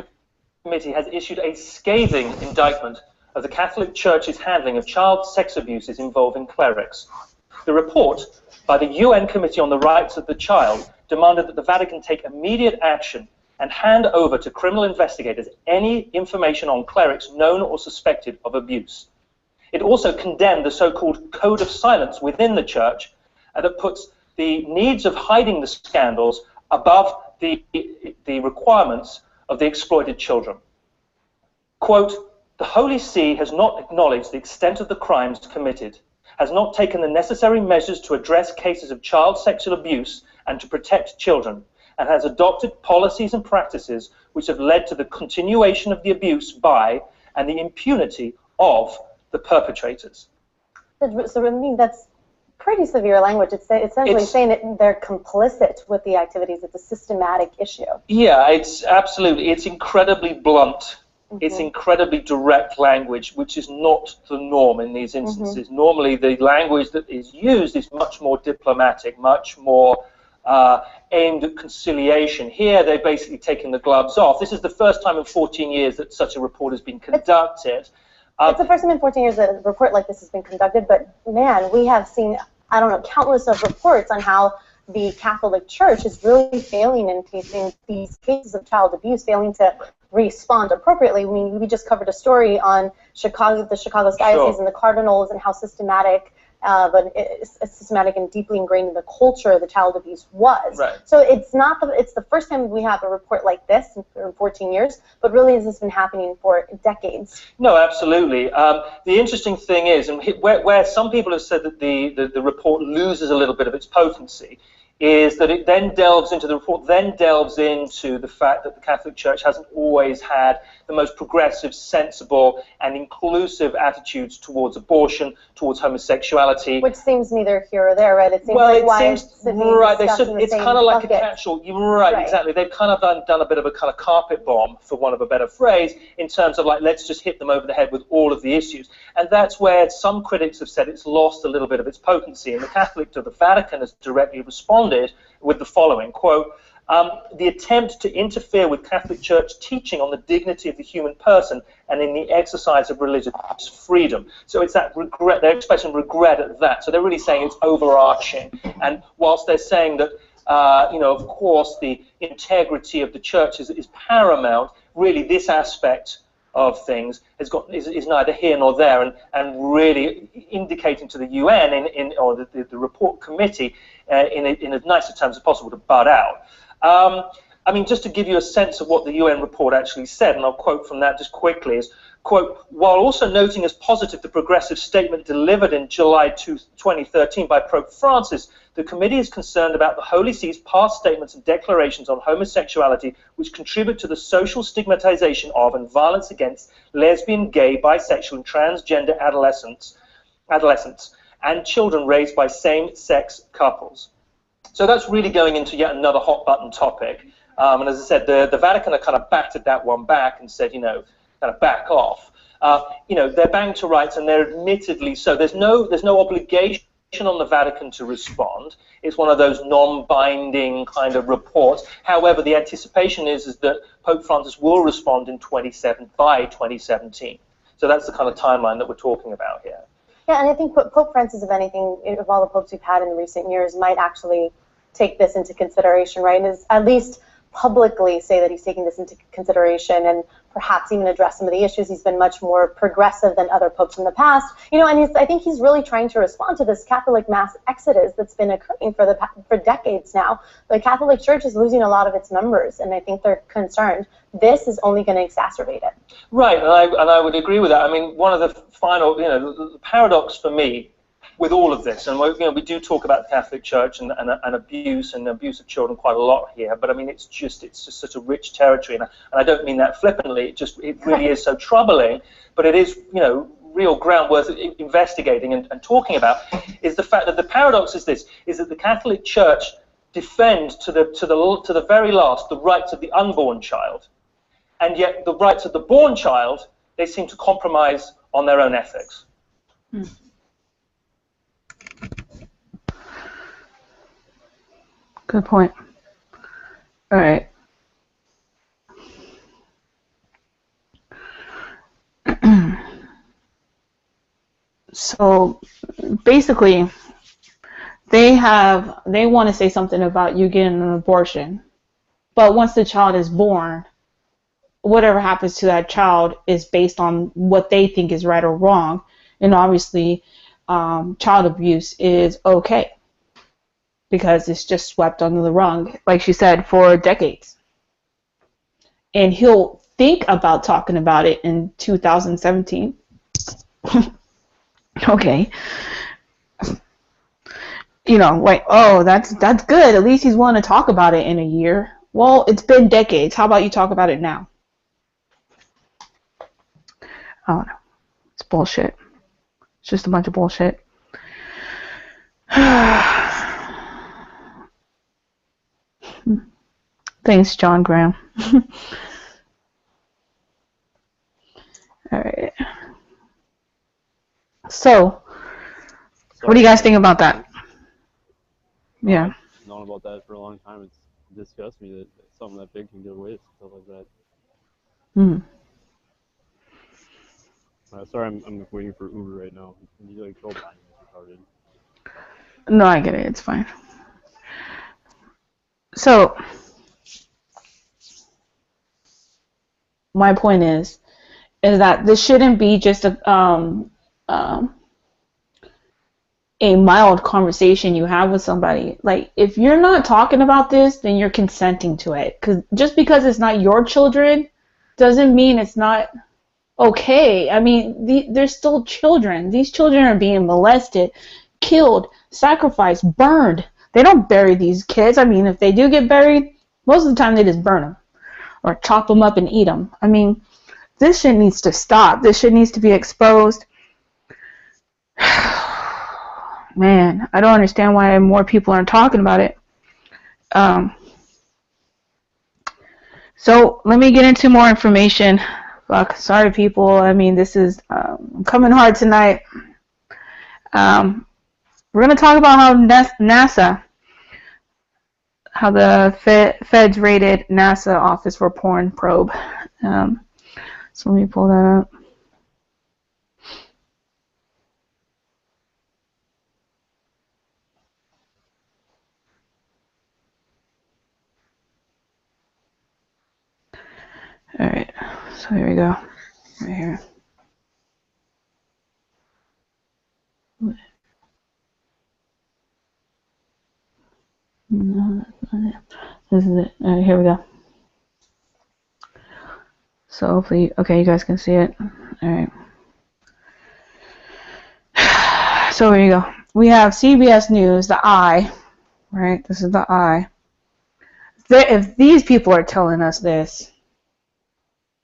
committee has issued a scathing indictment of the Catholic Church's handling of child sex abuses involving clerics. The report by the UN Committee on the Rights of the Child demanded that the Vatican take immediate action and hand over to criminal investigators any information on clerics known or suspected of abuse. It also condemned the so-called code of silence within the Church that puts the needs of hiding the scandals above the requirements of the exploited children. Quote, the Holy See has not acknowledged the extent of the crimes committed, has not taken the necessary measures to address cases of child sexual abuse and to protect children, and has adopted policies and practices which have led to the continuation of the abuse by and the impunity of the perpetrators. So I mean, that's pretty severe language. It's essentially saying that they're complicit with the activities. It's a systematic issue. Yeah, it's absolutely. It's incredibly blunt. It's incredibly direct language, which is not the norm in these instances. Normally, the language that is used is much more diplomatic, much more aimed at conciliation. Here, they're basically taking the gloves off. This is the first time in 14 years that such a report has been conducted. It's the first time in 14 years that a report like this has been conducted, but man, we have seen, I don't know, countless of reports on how the Catholic Church is really failing in these cases of child abuse, failing to respond appropriately. I mean, we just covered a story on Chicago, the Chicago Diocese and the Cardinals, and how systematic, but it's systematic and deeply ingrained in the culture the child abuse was. Right. So it's the first time we have a report like this in 14 years, but really this has been happening for decades. No, absolutely. The interesting thing is, and where some people have said that the report loses a little bit of its potency, is that it then delves into the fact that the Catholic Church hasn't always had the most progressive, sensible, and inclusive attitudes towards abortion, towards homosexuality. Which seems neither here or there, right? It seems it's kind of like a catch-all. You're right, exactly. They've kind of done a bit of a kind of carpet bomb, for want of a better phrase, in terms of like, let's just hit them over the head with all of the issues. And that's where some critics have said it's lost a little bit of its potency. And the Vatican has directly responded with the following, quote, the attempt to interfere with Catholic Church teaching on the dignity of the human person and in the exercise of religious freedom. So it's that regret, they're expressing regret at that. So they're really saying it's overarching. And whilst they're saying that, of course, the integrity of the Church is paramount, really this aspect of things is neither here nor there, and really indicating to the UN or the report committee in as nice a terms as possible to butt out. I mean, just to give you a sense of what the UN report actually said, and I'll quote from that just quickly, is, quote, while also noting as positive the progressive statement delivered in July 2013 by Pope Francis, the committee is concerned about the Holy See's past statements and declarations on homosexuality which contribute to the social stigmatization of and violence against lesbian, gay, bisexual, and transgender adolescents and children raised by same-sex couples. So that's really going into yet another hot-button topic. And as I said, the Vatican have kind of batted that one back and said, kind of back off. They're banged to rights, and they're admittedly so. There's no obligation on the Vatican to respond. It's one of those non-binding kind of reports. However, the anticipation is that Pope Francis will respond by 2017. So that's the kind of timeline that we're talking about here. Yeah, and I think Pope Francis, if anything, of all the popes we've had in recent years, might actually take this into consideration, right? And is at least publicly say that he's taking this into consideration and perhaps even address some of the issues. He's been much more progressive than other popes in the past, and I think he's really trying to respond to this Catholic mass exodus that's been occurring for decades now. The Catholic Church is losing a lot of its members, and I think they're concerned. This is only going to exacerbate it. Right, and I would agree with that. I mean, one of the final, the paradox for me with all of this, and we do talk about the Catholic Church and abuse of children quite a lot here, but I mean it's just such a rich territory, and I don't mean that flippantly. It really is so troubling, but it is real ground worth investigating and talking about. Is the fact that the paradox is this: is that the Catholic Church defend to the very last the rights of the unborn child, and yet the rights of the born child they seem to compromise on their own ethics. Good point. All right. So basically, they want to say something about you getting an abortion, but once the child is born, whatever happens to that child is based on what they think is right or wrong, and obviously, child abuse is okay because it's just swept under the rug, like she said, for decades. And he'll think about talking about it in 2017. Okay. Like, oh, that's good. At least he's willing to talk about it in a year. Well, it's been decades. How about you talk about it now? I don't know. It's bullshit. It's just a bunch of bullshit. Thanks, John Graham. All right. So, what do you guys think about that? Yeah. I've known about that for a long time. It's disgusts me that something that big can get away with stuff like that. Sorry, I'm waiting for Uber right now. Can you go behind me? No, I get it. It's fine. So, my point is that this shouldn't be just a mild conversation you have with somebody. Like, if you're not talking about this, then you're consenting to it. Because just because it's not your children doesn't mean it's not okay. I mean, they're still children. These children are being molested, killed, sacrificed, burned. They don't bury these kids. I mean, if they do get buried, most of the time they just burn them or chop them up and eat them. I mean, this shit needs to stop. This shit needs to be exposed. Man, I don't understand why more people aren't talking about it. So let me get into more information. Fuck, sorry people. I mean, this is I'm coming hard tonight. We're going to talk about how NASA, how the feds raided NASA office for porn probe. So let me pull that up. All right, so here we go, right here. No, that's not it. This is it. All right, here we go. So hopefully, okay, you guys can see it. All right. So here you go. We have CBS News, the Eye, right? This is the Eye. If these people are telling us this,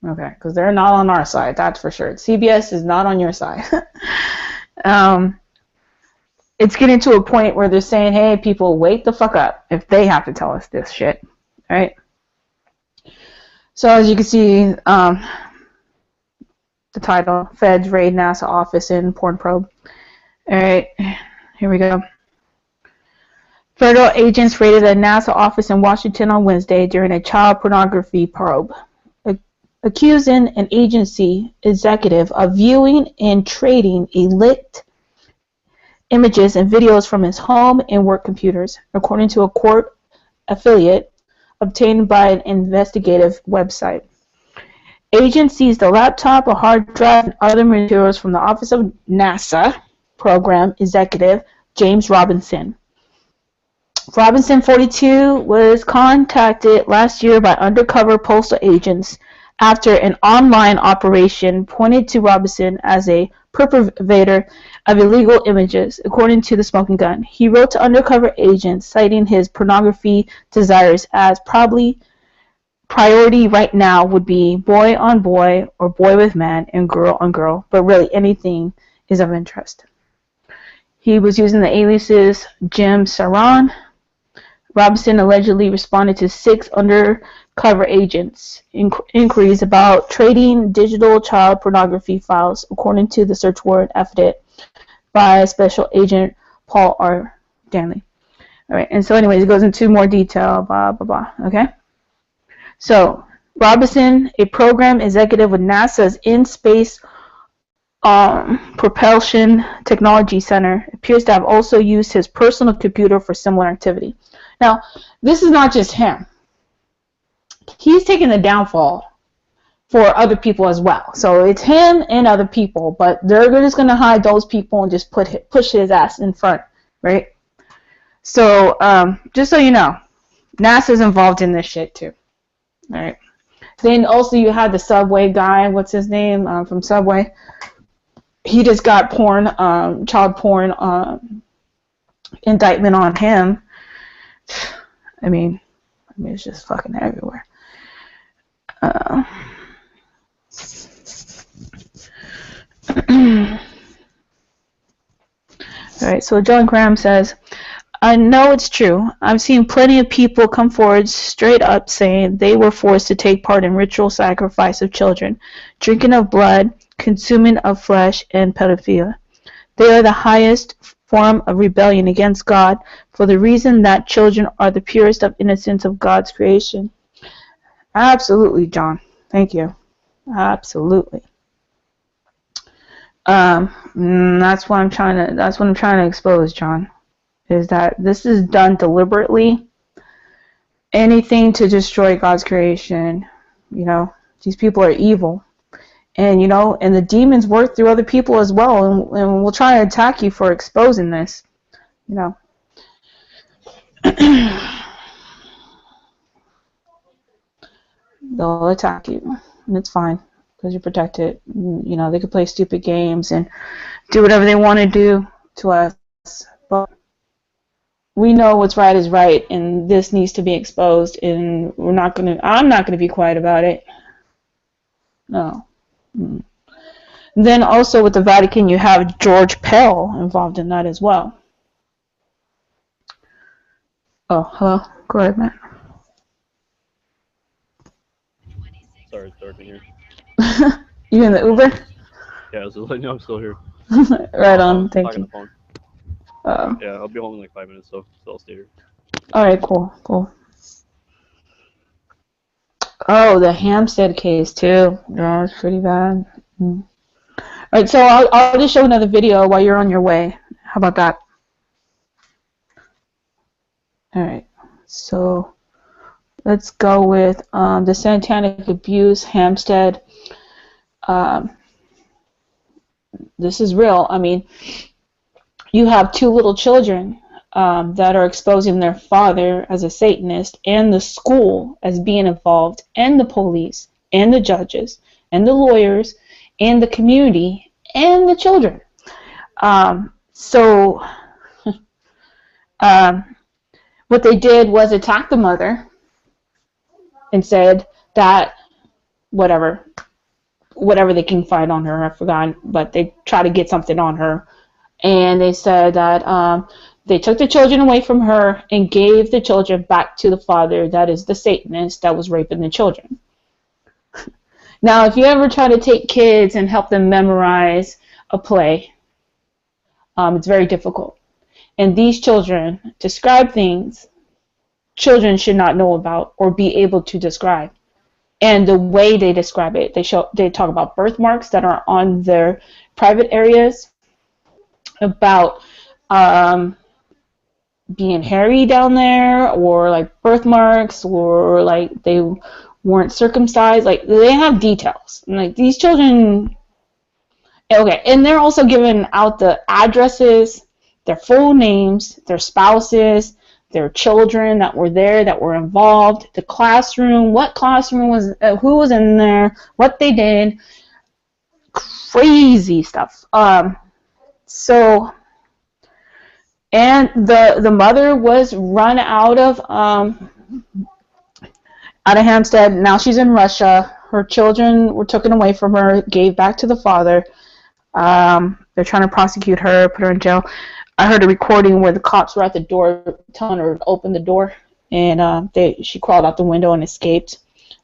okay, because they're not on our side, that's for sure. CBS is not on your side. It's getting to a point where they're saying, hey, people, wake the fuck up if they have to tell us this shit, right? So as you can see, the title, Feds Raid NASA Office in Porn Probe. All right, here we go. Federal agents raided a NASA office in Washington on Wednesday during a child pornography probe, accusing an agency executive of viewing and trading leaked images and videos from his home and work computers, according to a court affiliate obtained by an investigative website. Agents seized a laptop, a hard drive, and other materials from the Office of NASA Program Executive James Robinson. Robinson, 42, was contacted last year by undercover postal agents after an online operation pointed to Robinson as a perpetrator of illegal images, according to the Smoking Gun. He wrote to undercover agents, citing his pornography desires as priority right now would be boy on boy or boy with man and girl on girl, but really anything is of interest. He was using the aliases Jim Saran. Robinson allegedly responded to 6 undercover agents' inquiries about trading digital child pornography files, according to the search warrant affidavit by Special Agent Paul R. Danley. All right, and so anyways, it goes into more detail, blah, blah, blah, okay? So, Robinson, a program executive with NASA's In-Space Propulsion Technology Center, appears to have also used his personal computer for similar activity. Now, this is not just him. He's taking the downfall for other people as well. So it's him and other people, but they're just going to hide those people and just push his ass in front, right? So, just so you know, NASA's involved in this shit too. All right. Then also you had the Subway guy, what's his name, from Subway. He just got child porn indictment on him. I mean, it's just fucking everywhere. All right, so John Graham says, I know it's true. I've seen plenty of people come forward straight up saying they were forced to take part in ritual sacrifice of children, drinking of blood, consuming of flesh, and pedophilia. They are the highest form of rebellion against God for the reason that children are the purest of innocence of God's creation. Absolutely, John. Thank you. Absolutely. That's what I'm trying to expose, John, is that this is done deliberately. Anything to destroy God's creation. You know, these people are evil. And, you know, and the demons work through other people as well, and we'll try to attack you for exposing this, you know. They'll attack you, and it's fine, because you're protected. You know, they could play stupid games and do whatever they want to do to us, but we know what's right is right, and this needs to be exposed, and I'm not going to be quiet about it. No. Then also with the Vatican, you have George Pell involved in that as well. Oh, hello. Go ahead, Matt. Sorry, it's dark in here. You in the Uber? Yeah, I was letting you know I'm still here. Right on. Thank you. On the phone. Yeah, I'll be home in like 5 minutes, so I'll stay here. All right, cool. Oh, the Hampstead case too. Oh, it's pretty bad. All right, so I'll just show another video while you're on your way. How about that? All right, so let's go with the satanic abuse, Hampstead. This is real. I mean, you have 2 little children that are exposing their father as a Satanist, and the school as being involved, and the police, and the judges, and the lawyers, and the community, and the children. So what they did was attack the mother and said that whatever they can find on her, I forgot, but they try to get something on her. And they said that they took the children away from her and gave the children back to the father, that is the Satanist that was raping the children. Now, if you ever try to take kids and help them memorize a play, it's very difficult. And these children describe things children should not know about or be able to describe. And the way they describe it, they talk about birthmarks that are on their private areas, about being hairy down there, or like birthmarks, or like they weren't circumcised. Like, they have details. And like, these children, okay, and they're also giving out the addresses, their full names, their spouses, their children that were there, that were involved, the classroom, what classroom was, who was in there, what they did. crazy stuff. So, and the mother was run out of Hampstead. Now she's in Russia. Her children were taken away from her, gave back to the father. They're trying to prosecute her, put her in jail. I heard a recording where the cops were at the door telling her to open the door, and she crawled out the window and escaped.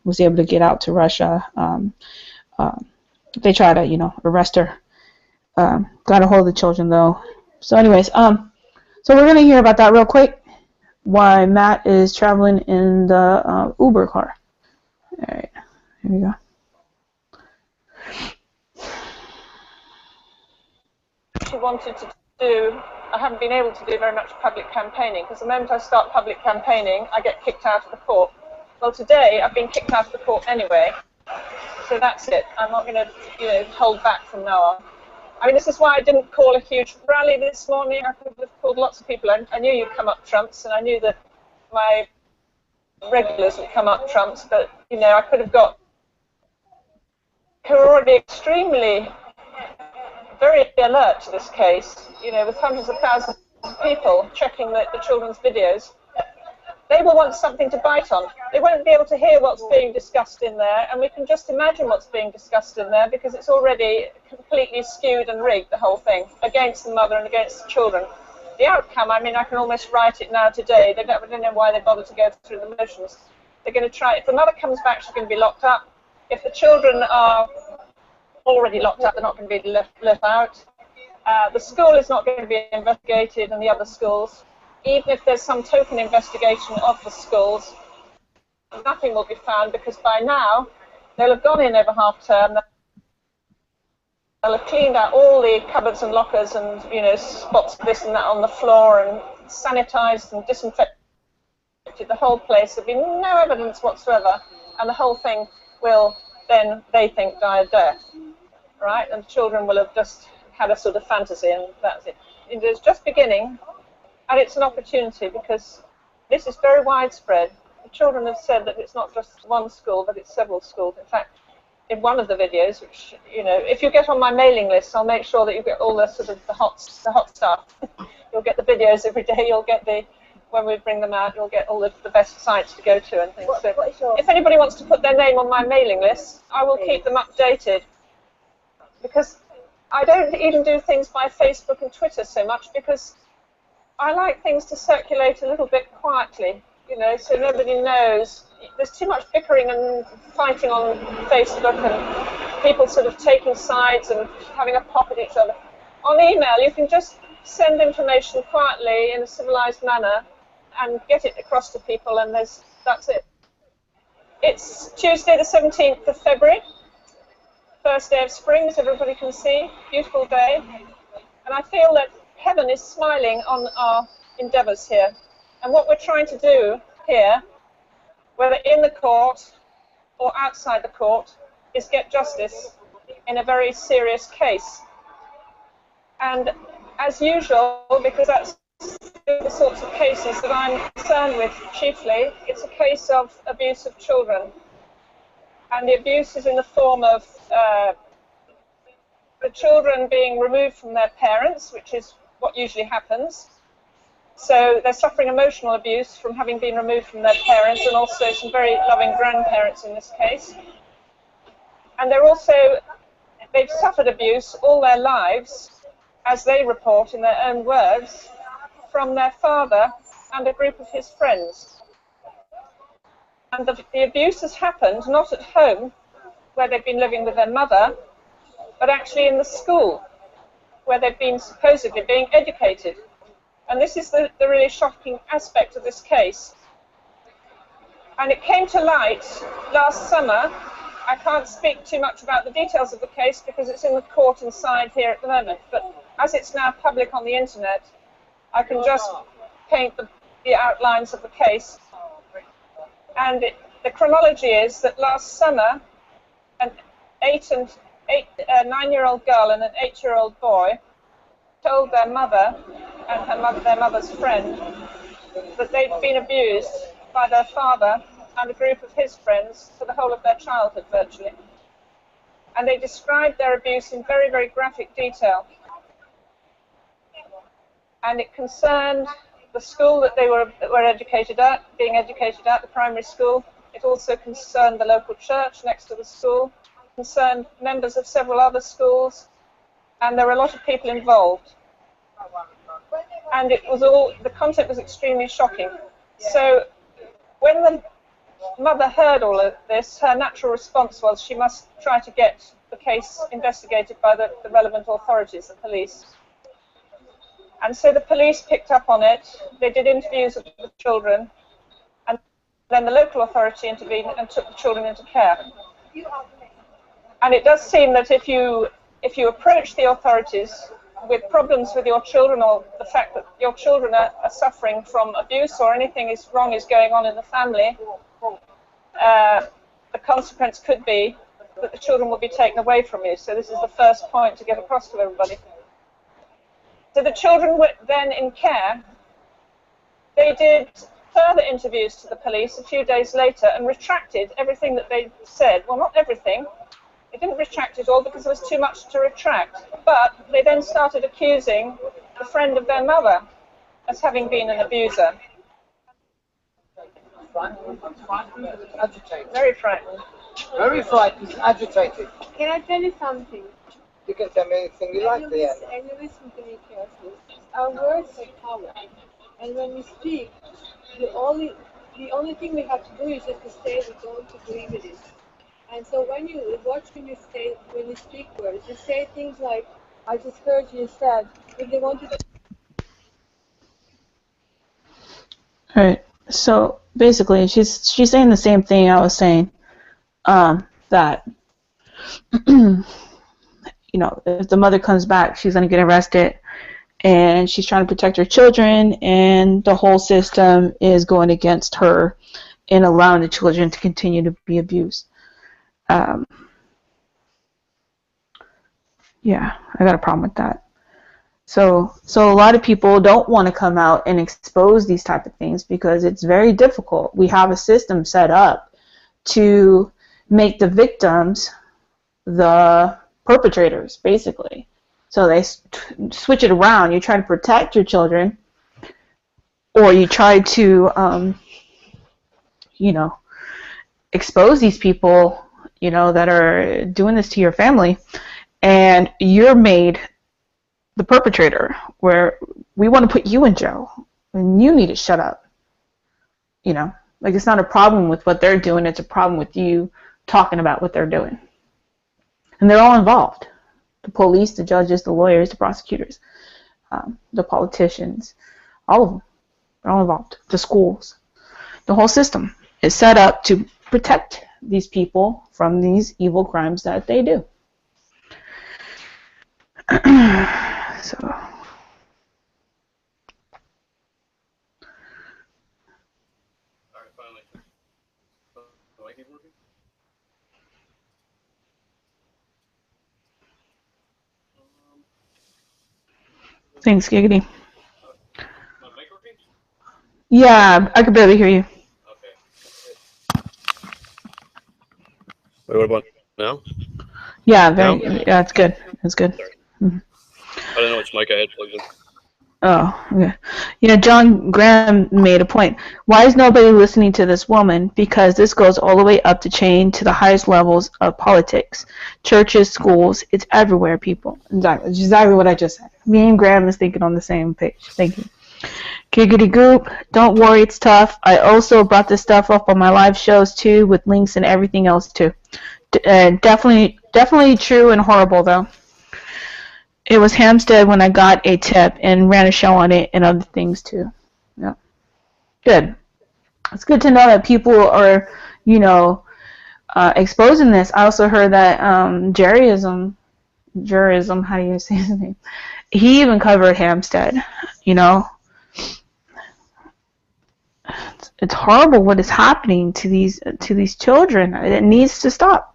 Was able to get out to Russia. They tried to, arrest her. Got a hold of the children though. So, anyways, so we're gonna hear about that real quick. Why Matt is traveling in the Uber car. All right, here we go. She wanted to do. I haven't been able to do very much public campaigning because the moment I start public campaigning, I get kicked out of the court. Well, today I've been kicked out of the court anyway, so that's it. I'm not going to, hold back from now on. I mean, this is why I didn't call a huge rally this morning. I could have called lots of people. I knew you'd come up trumps, and I knew that my regulars would come up trumps, but, I could have got who are already extremely, very alert to this case, with hundreds of thousands of people checking the children's videos. They will want something to bite on. They won't be able to hear what's being discussed in there, and we can just imagine what's being discussed in there because it's already completely skewed and rigged, the whole thing, against the mother and against the children. The outcome, I can almost write it now today. I don't know why they bother to go through the motions. They're going to try, if the mother comes back, she's going to be locked up. If the children are already locked up, they're not going to be let out. The school is not going to be investigated, and the other schools. Even if there's some token investigation of the schools, nothing will be found because by now they'll have gone in over half term. They'll have cleaned out all the cupboards and lockers and spots of this and that on the floor and sanitized and disinfected the whole place. There'll be no evidence whatsoever, and the whole thing will then, they think, die a death, right? And the children will have just had a sort of fantasy, and that's it. It is just beginning. And it's an opportunity because this is very widespread. The children have said that it's not just one school, but it's several schools. In fact, in one of the videos, which, if you get on my mailing list, I'll make sure that you get all the sort of the hot stuff. You'll get the videos every day. You'll get when we bring them out, you'll get all the best sites to go to and things. So if anybody wants to put their name on my mailing list, I will keep them updated because I don't even do things by Facebook and Twitter so much because I like things to circulate a little bit quietly, so nobody knows. There's too much bickering and fighting on Facebook and people sort of taking sides and having a pop at each other. On email, you can just send information quietly in a civilized manner and get it across to people, and that's it. It's Tuesday the 17th of February, first day of spring, as everybody can see, beautiful day, and I feel that heaven is smiling on our endeavours here. And what we're trying to do here, whether in the court or outside the court, is get justice in a very serious case. And as usual, because that's the sorts of cases that I'm concerned with chiefly, it's a case of abuse of children. And the abuse is in the form of the children being removed from their parents, which is what usually happens. So they're suffering emotional abuse from having been removed from their parents, and also some very loving grandparents in this case. And they've suffered abuse all their lives, as they report in their own words, from their father and a group of his friends. And the abuse has happened not at home, where they've been living with their mother, but actually in the school, where they've been supposedly being educated. And this is the really shocking aspect of this case. And it came to light last summer. I can't speak too much about the details of the case because it's in the court inside here at the moment, but as it's now public on the internet, I can just paint the outlines of the case. And the chronology is that last summer, a 9-year-old girl and an 8-year-old boy told their mother and their mother's friend that they'd been abused by their father and a group of his friends for the whole of their childhood, virtually. and they described their abuse in very, very graphic detail. And it concerned the school that they were educated at, being educated at, the primary school. It also concerned the local church next to the school, concerned members of several other schools, and there were a lot of people involved. And it was all, the content was extremely shocking. So when the mother heard all of this, her natural response was she must try to get the case investigated by the relevant authorities, the police. And so the police picked up on it, they did interviews with the children, and then the local authority intervened and took the children into care. And it does seem that if you approach the authorities with problems with your children, or the fact that your children are suffering from abuse or anything is going on in the family, the consequence could be that the children will be taken away from you. So this is the first point to get across to everybody. So the children were then in care. They did further interviews to the police a few days later and retracted everything that they said. Well, not everything. They didn't retract it all because there was too much to retract. But they then started accusing the friend of their mother as having been an abuser. Agitated. Very frightened. Very frightened, agitated. Can I tell you something? You can tell me anything you like, Leanne. And you listen to me carefully. Our words have power. And when we speak, the only thing we have to do is just to say we don't agree with it. And so when you speak words, you say things like, I just heard you said, if they wanted to... Alright, so basically she's saying the same thing I was saying, that you know, if the mother comes back, she's going to get arrested, and she's trying to protect her children, and the whole system is going against her and allowing the children to continue to be abused. Yeah, I got a problem with that. So a lot of people don't want to come out and expose these type of things because it's very difficult. We have a system set up to make the victims the perpetrators, basically. So they switch it around. You try to protect your children, or you try to, you know, expose these people, you know, that are doing this to your family, and you're made the perpetrator, where we want to put you in jail, and you need to shut up. You know, like, it's not a problem with what they're doing, it's a problem with you talking about what they're doing. And they're all involved. The police, the judges, the lawyers, the prosecutors, the politicians, all of them. They're all involved. The schools. The whole system is set up to protect these people from these evil crimes that they do. So... Thanks, Giggity. Yeah, I could barely hear you. Wait, what about now? Yeah, yeah, it's good. It's good. Mm-hmm. I don't know which mic I had plugged in. Oh, okay. You know, John Graham made a point. Why is nobody listening to this woman? Because this goes all the way up the chain to the highest levels of politics. Churches, schools, it's everywhere, people. Exactly what I just said. Me and Graham is thinking on the same page. Thank you. Giggity Goop, don't worry, it's tough. I also brought this stuff up on my live shows, too, with links and everything else, too. Definitely true and horrible, though. It was Hampstead when I got a tip and ran a show on it and other things too. Yeah. Good. It's good to know that people are, you know, exposing this. I also heard that Jurism, how do you say his name? He even covered Hampstead, you know. It's horrible what is happening to these children. It needs to stop.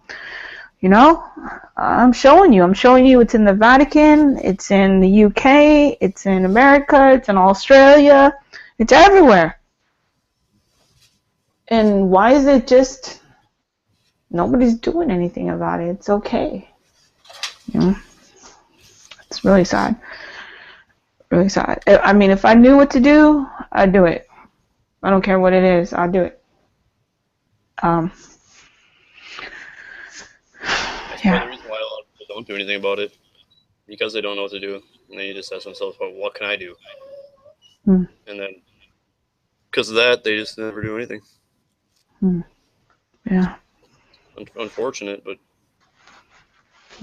You know, I'm showing you it's in the Vatican, it's in the UK, it's in America, it's in Australia, it's everywhere. And why is it just Nobody's doing anything about it. It's okay. You know? It's really sad. Really sad. I mean, if I knew what to do, I'd do it. I don't care what it is. I'd do it. That's Yeah. the reason why a lot of people don't do anything about it, because they don't know what to do, and they just ask themselves, "Well, what can I do?" Hmm. And then, because of that, they just never do anything. Hmm. Yeah. Unfortunate, but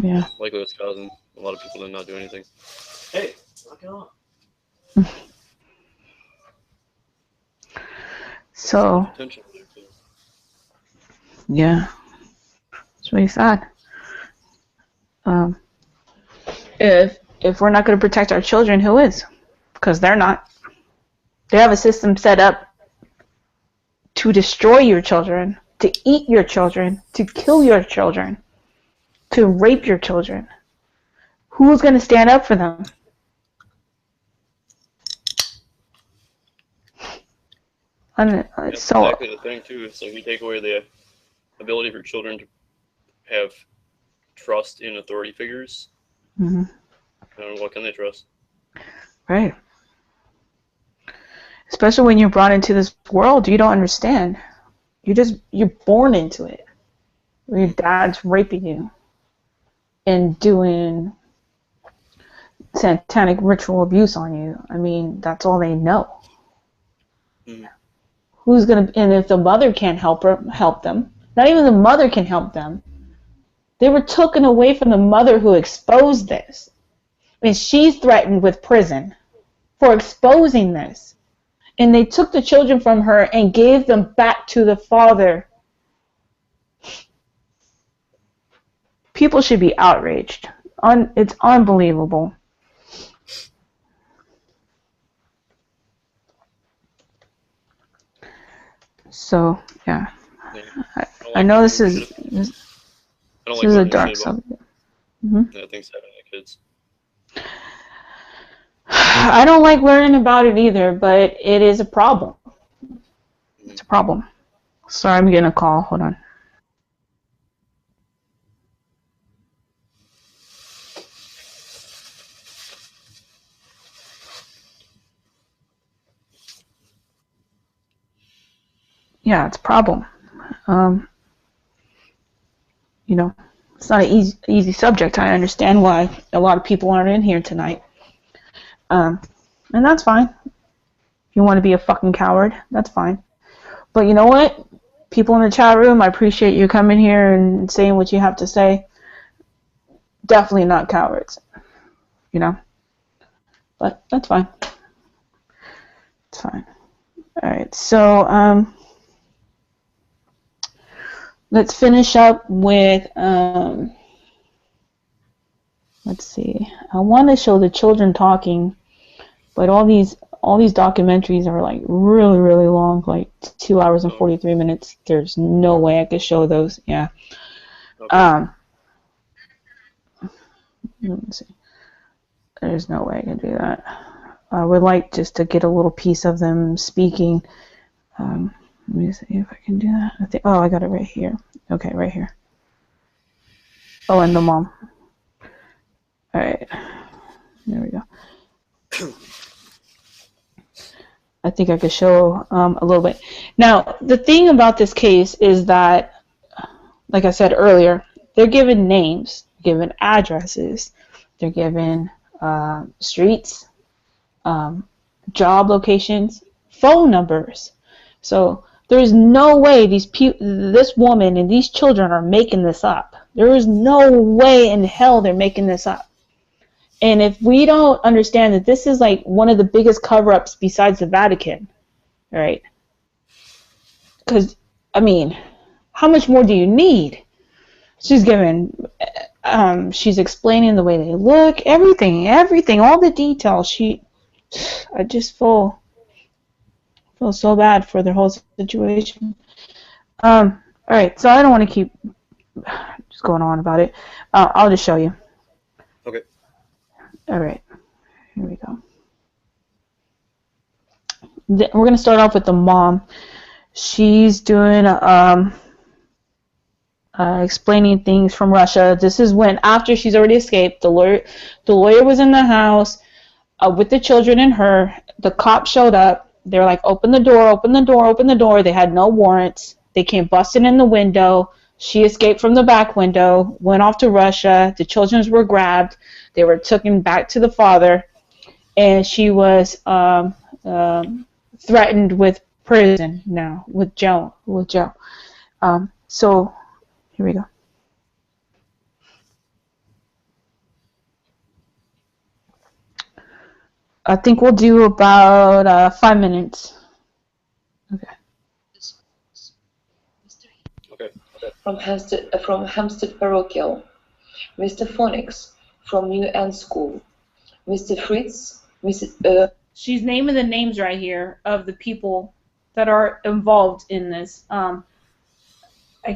Yeah. likely what's causing a lot of people to not do anything. Hey, knock it off. So, yeah, it's really sad. If we're not going to protect our children, who is? Because they're not. They have a system set up to destroy your children, to eat your children, to kill your children, to rape your children. Who's going to stand up for them? That's So exactly the thing too. It's like we take away the ability for children to have trust in authority figures. Mm-hmm. And what can they trust? Right. Especially when you're brought into this world, you don't understand. You're born into it. Your dad's raping you and doing satanic ritual abuse on you. I mean, that's all they know. Mm. And if the mother can't help them, not even the mother can help them. They were taken away from the mother who exposed this. I mean, she's threatened with prison for exposing this. And they took the children from her and gave them back to the father. People should be outraged. It's unbelievable. So, yeah. I know this is a dark subject. Yeah, things happen to kids. I don't like learning about it either, but it is a problem. It's a problem. Sorry, I'm getting a call. Hold on. Yeah, it's a problem. It's not an easy subject. I understand why a lot of people aren't in here tonight. And that's fine. If you want to be a fucking coward, that's fine. But you know what? People in the chat room, I appreciate you coming here and saying what you have to say. Definitely not cowards. But that's fine. It's fine. Alright, so let's finish up with let's see. I want to show the children talking, but all these documentaries are like really, really long, like 2 hours and 43 minutes. There's no way I could show those. Yeah. Okay. Let me see. There's no way I can do that. I would like just to get a little piece of them speaking. Let me see if I can do that. I got it right here. Okay, right here. Oh, and the mom. All right. There we go. I think I could show a little bit. Now, the thing about this case is that, like I said earlier, they're given names, given addresses, they're given streets, job locations, phone numbers. So there is no way this woman and these children are making this up. There is no way in hell they're making this up. And if we don't understand that this is like one of the biggest cover-ups besides the Vatican, right? Because, I mean, how much more do you need? She's explaining the way they look, everything, all the details. I just feel so bad for their whole situation. All right, so I don't want to keep just going on about it. I'll just show you. Okay. All right, here we go. We're going to start off with the mom. She's doing a explaining things from Russia. This is when, after she's already escaped, the lawyer was in the house with the children and her. The cops showed up. They were like, open the door, open the door, open the door. They had no warrants. They came busting in the window. She escaped from the back window, went off to Russia. The children were grabbed. They were taken back to the father, and she was threatened with prison now, with jail. So here we go. I think we'll do about 5 minutes. Okay. From Hampstead Parochial, Mr. Phonics from New End School, Mr. Fritz, She's naming the names right here of the people that are involved in this. I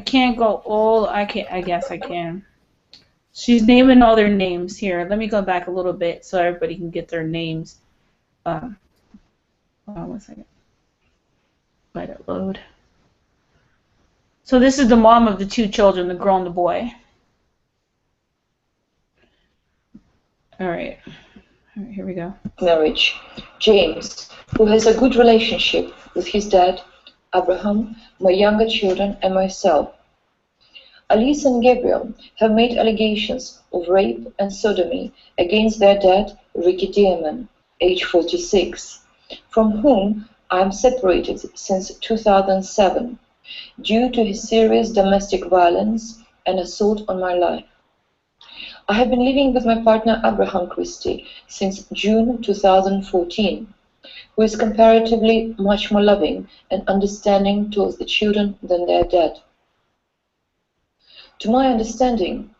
can't go all. I guess I can. She's naming all their names here. Let me go back a little bit so everybody can get their names. Hold on 1 second. Let it load. So this is the mom of the two children, the girl and the boy. All right, here we go. Marriage. James, who has a good relationship with his dad, Abraham, my younger children, and myself. Alice and Gabriel have made allegations of rape and sodomy against their dad, Ricky Dearman, age 46, from whom I am separated since 2007 due to his serious domestic violence and assault on my life. I have been living with my partner Abraham Christie since June 2014, who is comparatively much more loving and understanding towards the children than their dad. To my understanding,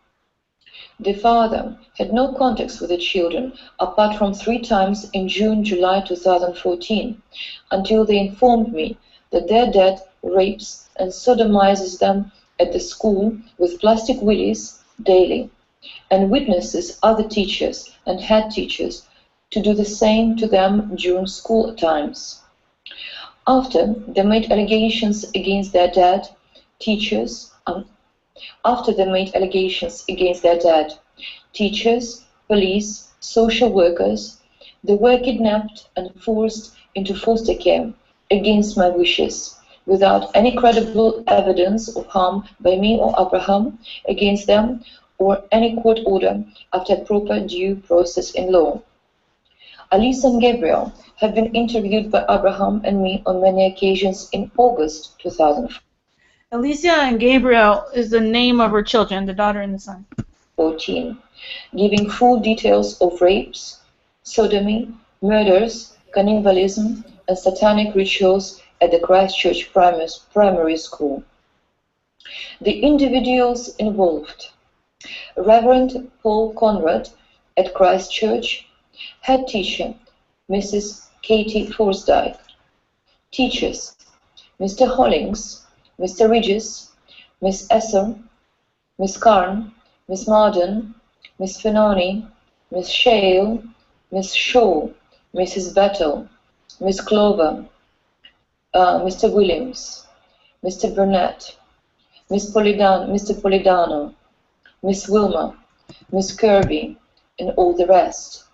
the father had no contacts with the children apart from 3 times in June-July 2014, until they informed me that their dad rapes and sodomizes them at the school with plastic willies daily, and witnesses other teachers and head teachers to do the same to them during school times. After they made allegations against their dad, teachers, police, social workers, they were kidnapped and forced into foster care against my wishes, without any credible evidence of harm by me or Abraham against them, or any court order after proper due process in law. Alice and Gabriel have been interviewed by Abraham and me on many occasions in August 2004. Alicia and Gabriel is the name of her children, the daughter and the son. 14, giving full details of rapes, sodomy, murders, cannibalism, and satanic rituals at the Christchurch primary school. The individuals involved: Reverend Paul Conrad at Christchurch, head teacher Mrs. Katie Forsdyke, teachers Mr. Hollings, Mr. Ridges, Miss Esser, Miss Carn, Miss Marden, Miss Finoni, Miss Shale, Miss Shaw, Mrs. Battle, Miss Clover, Mr. Williams, Mr. Burnett, Mr. Polidano, Miss Wilmer, Miss Kirby, and all the rest.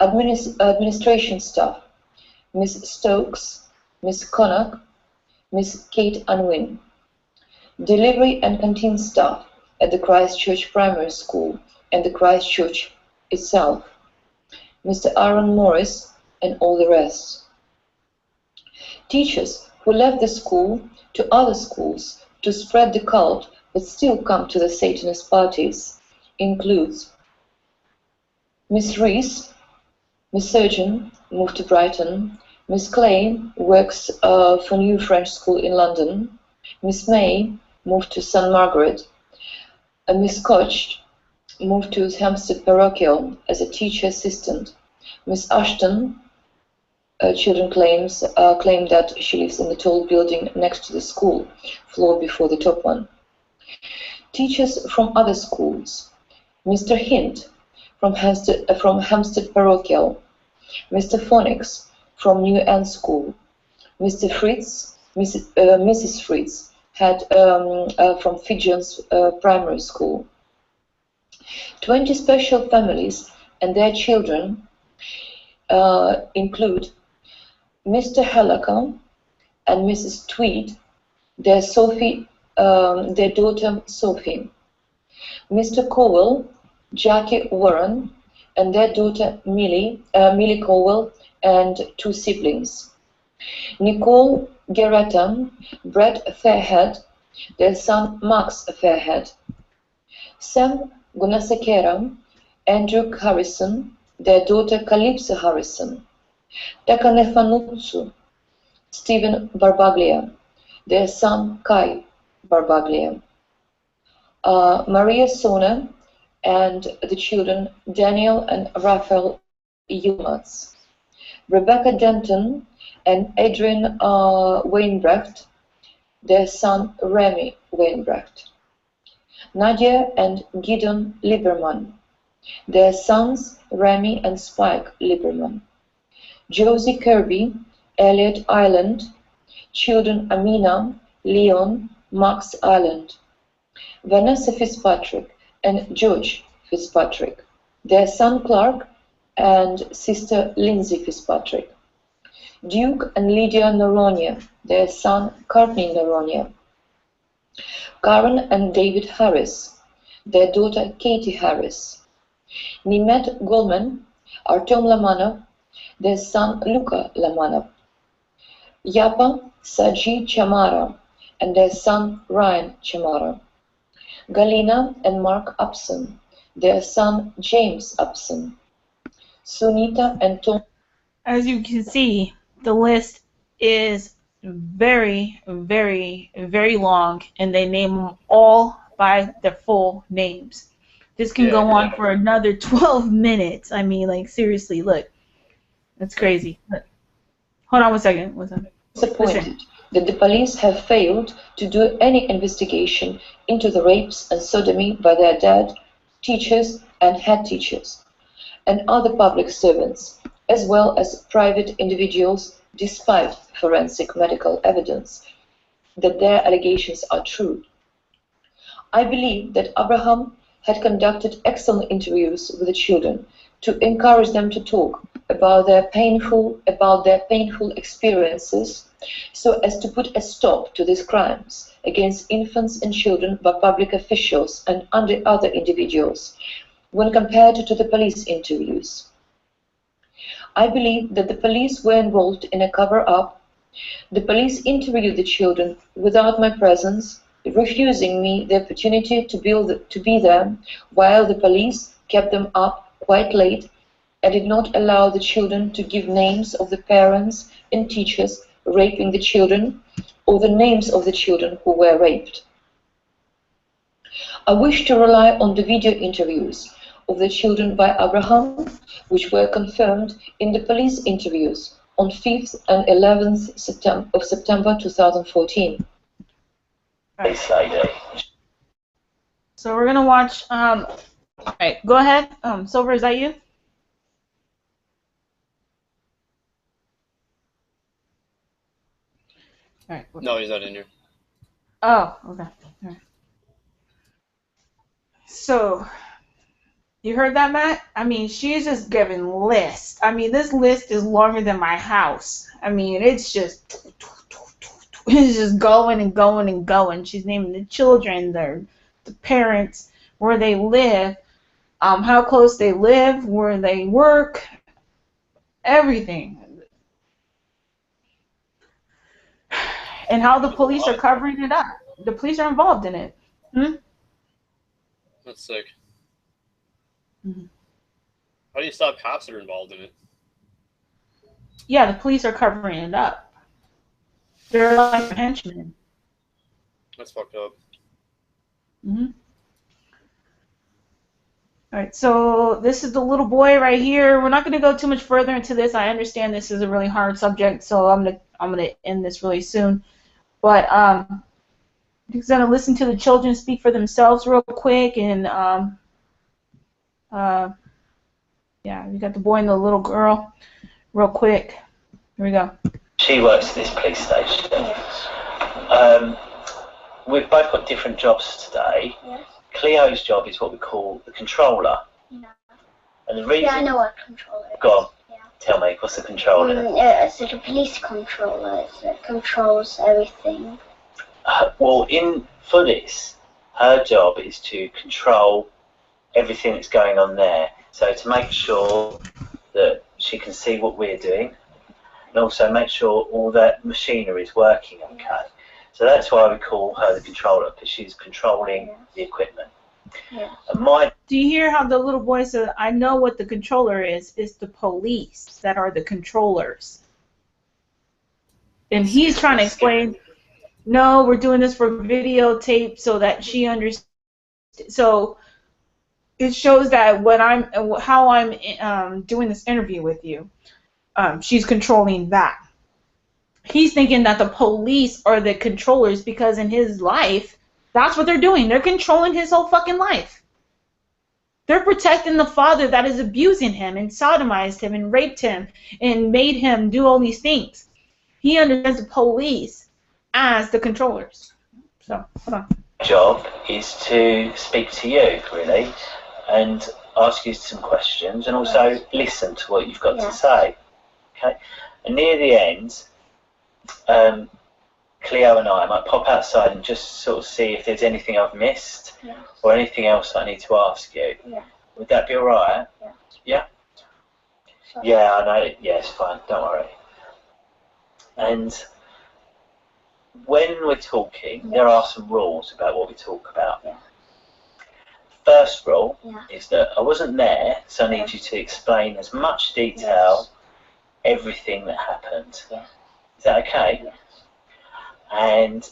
Administration staff: Miss Stokes, Miss Connock, Miss Kate Unwin. Delivery and canteen staff at the Christchurch Primary School and the Christchurch itself: Mr. Aaron Morris and all the rest. Teachers who left the school to other schools to spread the cult but still come to the Satanist parties includes Miss Rees, Miss Surgeon, moved to Brighton, Miss Clay, works for New French School in London, Miss May, moved to St. Margaret, and Miss Koch, moved to Hampstead Parochial as a teacher assistant. Miss Ashton, children claim that she lives in the tall building next to the school, floor before the top one. Teachers from other schools: Mr. Hint from Hampstead Parochial, Mr. Phonics from New End School, Mr. Fritz, Mrs. Fritz, had from Fijian's primary school. 20 special families and their children include Mr. Halaka and Mrs. Tweed, their daughter Sophie, Mr. Cowell, Jackie Warren, and their daughter Millie Cowell, and 2 siblings. Nicole Geretta, Brett Fairhead, their son Max Fairhead. Sam Gunasekera, Andrew Harrison, their daughter Calypso Harrison. Takanefanutsu, Stephen Barbaglia, their son Kai Barbaglia. Maria Sona and the children Daniel and Raphael Yilmaz. Rebecca Denton and Adrian Wainbrecht, their son Remy Wainbrecht. Nadia and Gideon Lieberman, their sons Remy and Spike Lieberman. Josie Kirby, Elliot Island, children Amina, Leon, Max Island. Vanessa Fitzpatrick and George Fitzpatrick, their son Clark and sister Lindsay Fitzpatrick. Duke and Lydia Noronha, their son Courtney Noronha. Karen and David Harris, their daughter Katie Harris. Nimet Goldman, Artem Lamanov, their son Luka Lamanov. Yapa Saji Chamara and their son Ryan Chamara. Galina and Mark Upson, their son James Upson. Sunita and Tom. As you can see, the list is very, very, very long, and they name them all by their full names. This can go on for another 12 minutes. I mean, like, seriously, look. That's crazy. Look. Hold on one second. Disappointed that the police have failed to do any investigation into the rapes and sodomy by their dad, teachers and head teachers, and other public servants, as well as private individuals, despite forensic medical evidence that their allegations are true. I believe that Abraham had conducted excellent interviews with the children to encourage them to talk about their painful experiences, so as to put a stop to these crimes against infants and children by public officials and other individuals, when compared to the police interviews. I believe that the police were involved in a cover-up. The police interviewed the children without my presence, refusing me the opportunity to be there, while the police kept them up quite late and did not allow the children to give names of the parents and teachers raping the children, or the names of the children who were raped. I wish to rely on the video interviews of the children by Abraham, which were confirmed in the police interviews on 5th and 11th September 2014. So we're gonna watch. All right, go ahead. Silver, is that you? All right. No, he's not in here. Oh, okay. All right. So, you heard that, Matt? I mean, she's just giving lists. I mean, this list is longer than my house. I mean, it's just going and going and going. She's naming the children, the parents, where they live, how close they live, where they work, everything. And how the police are covering it up. The police are involved in it. That's sick. Mm-hmm. How do you stop cops that are involved in it? Yeah, the police are covering it up. They're like henchmen. That's fucked up. Mm-hmm. Alright, so this is the little boy right here. We're not going to go too much further into this. I understand this is a really hard subject, so I'm gonna end this really soon. But I'm just going to listen to the children speak for themselves real quick, and yeah, we got the boy and the little girl real quick. Here we go. She works at this police station. we've both got different jobs today. Yes. Cleo's job is what we call the controller. Yeah. And the reason... Yeah, I know what controller is. Go on. Yeah. Tell me, what's the controller? It's like a police controller. It controls everything. Well, for this, her job is to control everything that's going on there. So to make sure that she can see what we're doing, and also make sure all that machinery is working okay. So that's why we call her the controller, because she's controlling the equipment. Yeah. And Do you hear how the little boy said, I know what the controller is? It's the police that are the controllers. And he's trying to explain, no, we're doing this for videotape so that she understands. So it shows that how I'm doing this interview with you, she's controlling that. He's thinking that the police are the controllers because in his life, that's what they're doing. They're controlling his whole fucking life. They're protecting the father that is abusing him and sodomized him and raped him and made him do all these things. He understands the police as the controllers. So, hold on. job is to speak to you, really, and ask you some questions and also listen to what you've got to say. Okay? And near the end, Cleo and I might pop outside and just sort of see if there's anything I've missed or anything else I need to ask you. Would that be alright? Yeah? Sure. Yeah, I know. Yeah, it's fine. Don't worry. And when we're talking, there are some rules about what we talk about. First rule is that I wasn't there, so I need you to explain as much detail everything that happened. Is that okay? And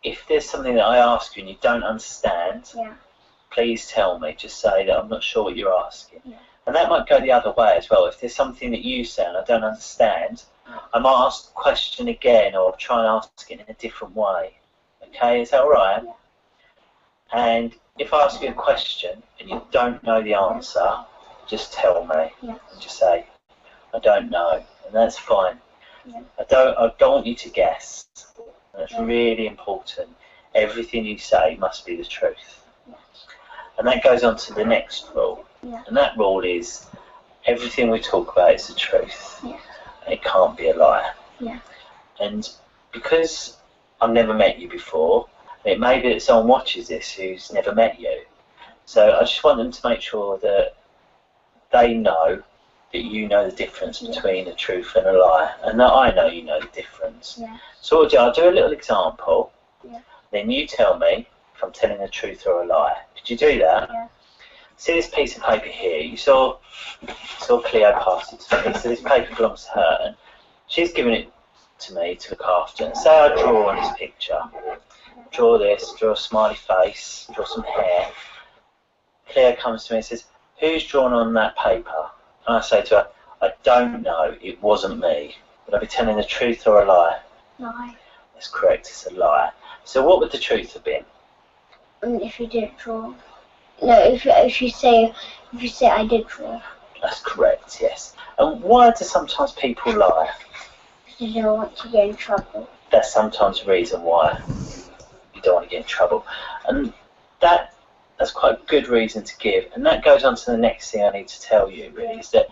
if there's something that I ask you and you don't understand, please tell me. Just say that I'm not sure what you're asking. And that might go the other way as well. If there's something that you say and I don't understand, I might ask the question again or try and ask it in a different way. Okay, is that alright? And if I ask you a question and you don't know the answer, just tell me. And just say, I don't know. And that's fine. I don't want you to guess. That's really important. Everything you say must be the truth. And that goes on to the next rule. And that rule is everything we talk about is the truth. It can't be a lie. And because I've never met you before, it may be that someone watches this who's never met you. So I just want them to make sure that they know that you know the difference between a truth and a lie, and that I know you know the difference. So I'll do a little example, then you tell me if I'm telling the truth or a lie. Could you do that? See this piece of paper here? You saw Cleo pass it to me, so this paper belongs to her, and she's given it to me to look after. And say I draw on this picture. Draw this, draw a smiley face, draw some hair. Cleo comes to me and says, who's drawn on that paper? And I say to her, I don't know, it wasn't me. Would I be telling the truth or a lie? Lie. That's correct, it's a lie. So what would the truth have been? If you didn't draw. No, if you say I did draw. That's correct, yes. And why do sometimes people lie? Because they don't want to get in trouble. That's sometimes the reason why you don't want to get in trouble. And that's quite a good reason to give. And that goes on to the next thing I need to tell you, really, is that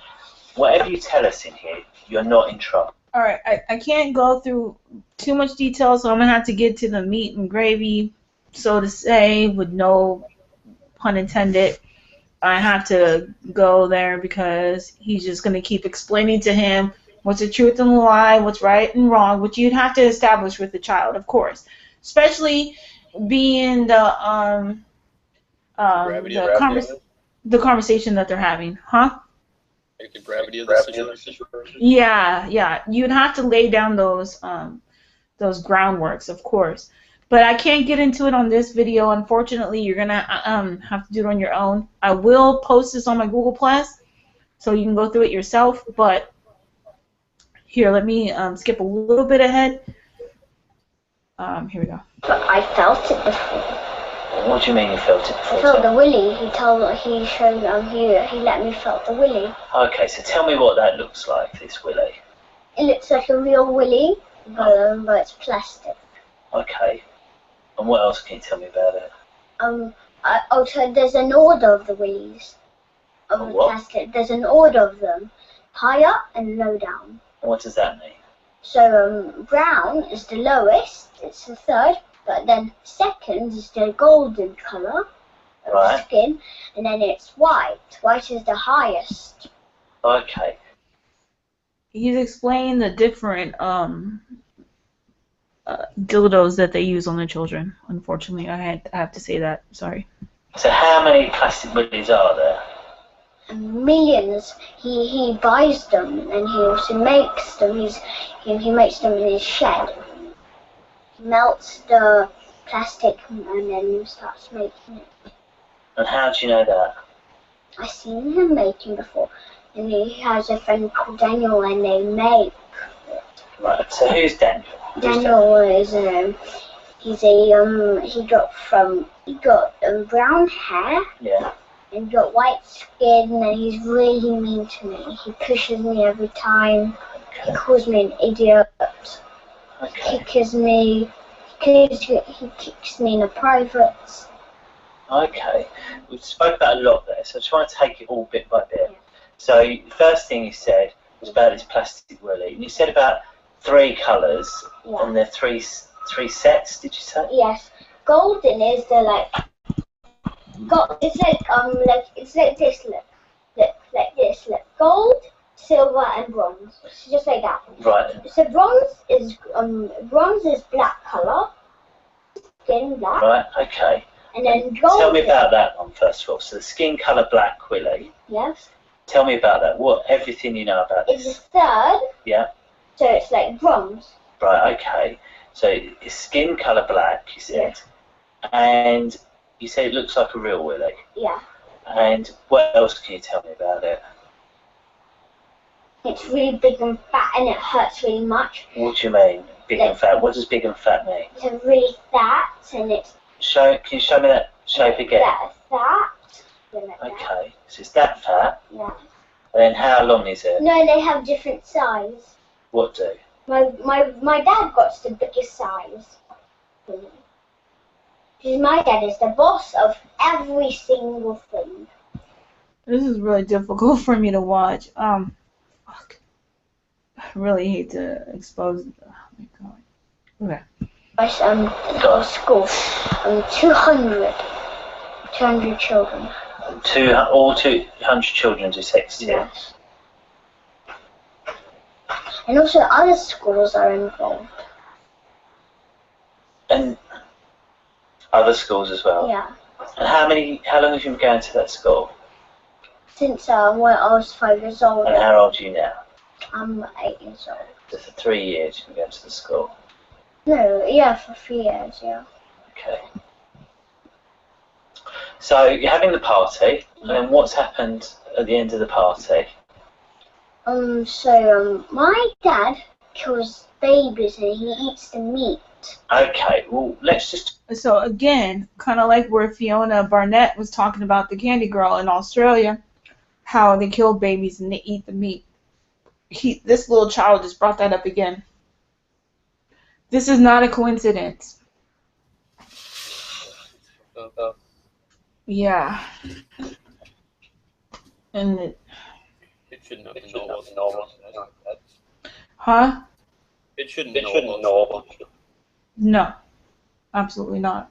whatever you tell us in here, you're not in trouble. All right, I can't go through too much detail, so I'm going to have to get to the meat and gravy, so to say, with no pun intended. I have to go there because he's just going to keep explaining to him what's the truth and the lie, what's right and wrong, which you'd have to establish with the child, of course. Especially being the conversation that they're having. Huh? Like the gravity of the situation? Yeah. You'd have to lay down those groundworks, of course. But I can't get into it on this video. Unfortunately, you're going to have to do it on your own. I will post this on my Google+, so you can go through it yourself. But here, let me skip a little bit ahead. Here we go. But I felt it before. What do you mean you felt it before? I felt the willy. He let me felt the willy. Okay, so tell me what that looks like, this willy. It looks like a real willy, but it's plastic. Okay. And what else can you tell me about it? Also, there's an order of the willies of the what? plastic. There's an order of them, high up and low down. What does that mean? So brown is the lowest, it's the third, but then second is the golden colour of the skin, and then it's white. White is the highest. Okay. He's explained the different dildos that they use on the children. Unfortunately, I have to say that. Sorry. So how many plastic willies are there? Millions. He buys them, and he also makes them. He makes them in his shed. He melts the plastic and then starts making it. And how do you know that? I've seen him making before, and he has a friend called Daniel, and they make it. Right. So who's Daniel? Daniel is he got brown hair. Yeah. And got white skin, and he's really mean to me. He pushes me every time. Okay. He calls me an idiot. Okay. He kicks me. He kicks me in the privates. Okay. We spoke about a lot there, so try and take it all bit by bit. Yeah. So the first thing you said was about this plastic willy. You said about 3 colours, and they're three sets. Did you say? Yes. Golden is the it's like this like this gold, silver, and bronze. It's just like that. Right. So bronze is black color, skin black. Right. Okay. And then gold. Tell me about that one first of all. So the skin colour black willy. Yes. Tell me about that. Everything you know about It's this? the third. Yeah. So it's like bronze. Right. Okay. So it's skin colour black. You said. Yeah. And you say it looks like a real willy. Yeah. And what else can you tell me about it? It's really big and fat, and it hurts really much. What do you mean, big and fat? What does big and fat mean? It's really fat, and it's. Can you show me that shape again? That fat. Okay, so it's that fat. Yeah. And then how long is it? No, they have different size. What do? My dad got the biggest size. Because my dad is the boss of every single thing. This is really difficult for me to watch. Fuck. I really hate to expose. Oh my god. Okay. Got a school. 200 children. All 200 children do sex here. Yes. And also other schools are involved. And other schools as well? Yeah. And how long have you been going to that school? Since when I was 5 years old. And how old are you now? I'm 8 years old. So for 3 years you've been going to the school? No, yeah, for 3 years, yeah. Okay. So you're having the party, and then what's happened at the end of the party? My dad kills babies and he eats the meat. Okay, well, let's just... So again, kind of like where Fiona Barnett was talking about the Candy Girl in Australia, how they kill babies and they eat the meat. This little child just brought that up again. This is not a coincidence. Yeah. And it shouldn't have been normal. Huh? It shouldn't know about it. No, absolutely not.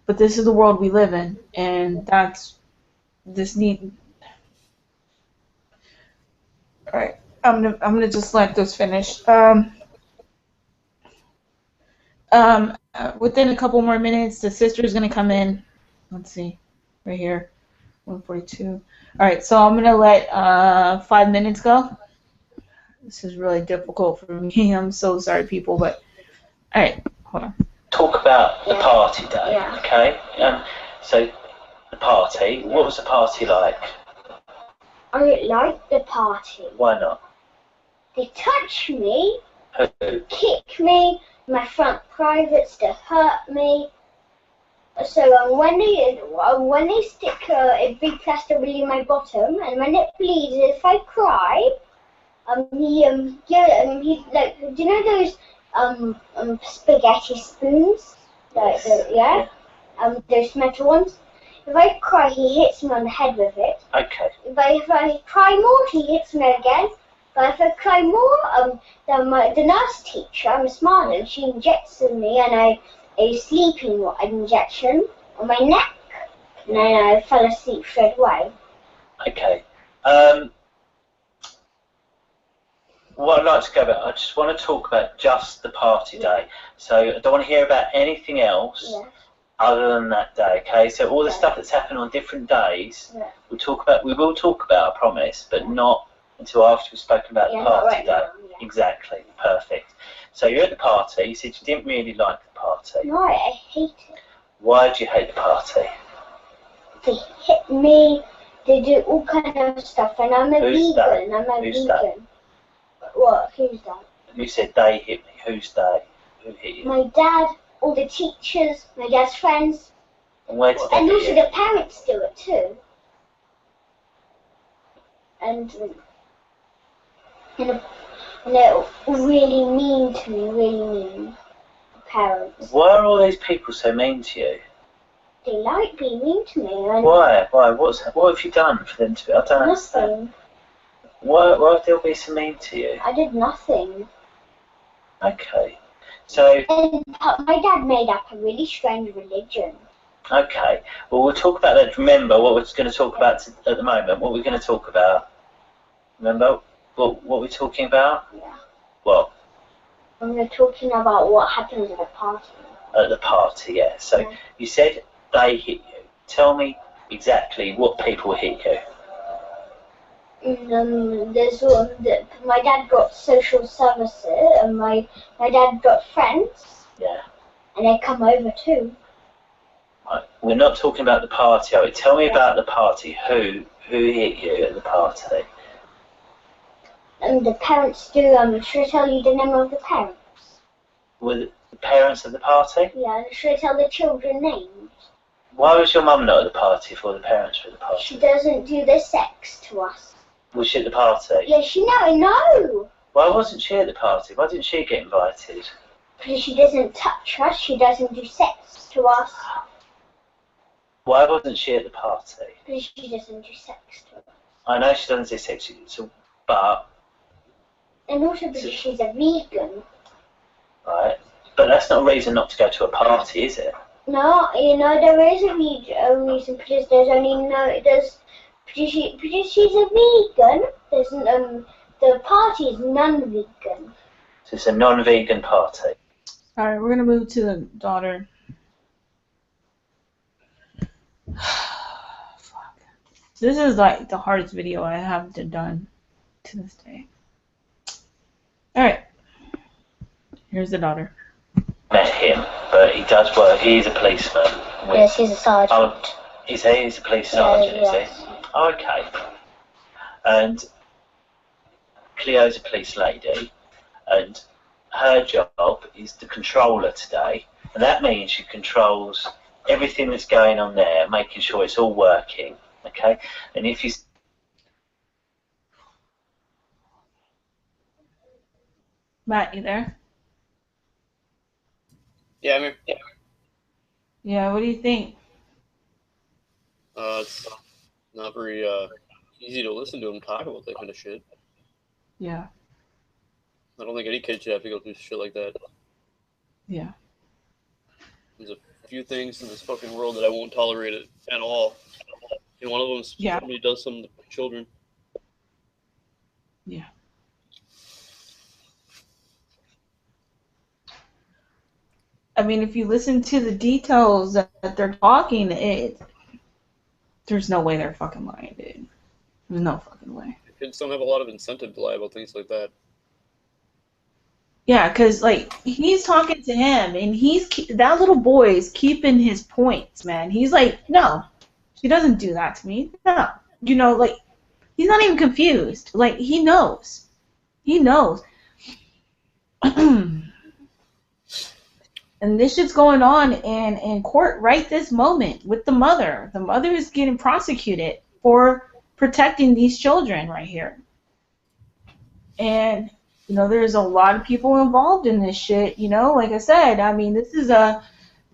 But this is the world we live in, and that's this need. All right, I'm gonna just let this finish. Within a couple more minutes, the sister's gonna come in. Let's see, right here, 1:42. All right, so I'm gonna let 5 minutes go. This is really difficult for me. I'm so sorry, people, but all right, hold on. Talk about the party day, okay? So the party. What was the party like? I don't like the party. Why not? They touch me, Who? kick me, my front privates to hurt me. So when they stick a big plaster willy in my bottom, and when it bleeds, if I cry, he like, do you know those spaghetti spoons? Yeah. Those metal ones. If I cry, he hits me on the head with it. Okay. If I cry more, he hits me again. But if I cry more, the nurse teacher, I'm smart, and she injects me, and a sleeping injection on my neck, and then I fell asleep straight away. Okay. What I'd like to go about, I just want to talk about just the party day. So I don't want to hear about anything else other than that day, okay? So all the stuff that's happened on different days, we will talk about, I promise, but not until after we've spoken about the party day. Exactly, perfect. So you're at the party, you said you didn't really like the party. No, I hate it. Why do you hate the party? They hit me, they do all kind of stuff, and I'm a Who's vegan. that? I'm a Who's vegan. that? What? Who's that? You said they hit me. Who's they? Who hit you? My dad, all the teachers, my dad's friends. And where did they And hit also you? the parents do it too. And they're really mean to me, really mean. The parents. Why are all these people so mean to you? They like being mean to me. And Why? What have you done for them to be? I don't understand. Nothing. Why would they all be so mean to you? I did nothing. Okay. So, And my dad made up a really strange religion. okay. Well, we'll talk about that. Remember what we're going to talk about at the moment. What we're going to talk about. Remember what we're talking about? Yeah. What? We're talking about what happens at the party. At the party, yeah. So you said they hit you. Tell me exactly what people hit you. My dad got social services, and my dad got friends. Yeah. And they come over too. Right. We're not talking about the party. Tell me about the party. Who hit you at the party? And the parents do. Should I tell you the name of the parents? Were the parents at the party? Yeah. Should I tell the children names? Why was your mum not at the party if all the parents were at the party? She doesn't do the sex to us. Was she at the party? Yeah, no. Why wasn't she at the party? Why didn't she get invited? Because she doesn't touch us. She doesn't do sex to us. Why wasn't she at the party? Because she doesn't do sex to us. I know she doesn't do sex, but... And also because she's a vegan. Right. But that's not a reason not to go to a party, is it? No, there is a reason, because because she's a vegan, the party is non-vegan. So it's a non-vegan party. Alright, we're gonna move to the daughter. Fuck. This is like the hardest video I have done to this day. Alright. Here's the daughter. Met him, but he does work. He's a policeman. Yes, he's a sergeant. He's a police sergeant, is he? Oh, okay. And Cleo's a police lady, and her job is the controller today, and that means she controls everything that's going on there, making sure it's all working. Okay, and if you Matt, you there? Yeah, I'm here. Yeah, what do you think? It's not very easy to listen to him talk about that kind of shit. Yeah. I don't think any kid should have to go through shit like that. Yeah. There's a few things in this fucking world that I won't tolerate it at all. And one of them is somebody does something to children. Yeah. I mean, if you listen to the details that they're talking, there's no way they're fucking lying, dude. There's no fucking way. Kids don't have a lot of incentive to lie about things like that. Yeah, because, like, he's talking to him, and that little boy is keeping his points, man. He's like, no, she doesn't do that to me. No. You know, like, he's not even confused. Like, he knows. He knows. And this shit's going on in court right this moment with the mother. The mother is getting prosecuted for protecting these children right here. And, you know, there's a lot of people involved in this shit, you know, like I said. I mean, this is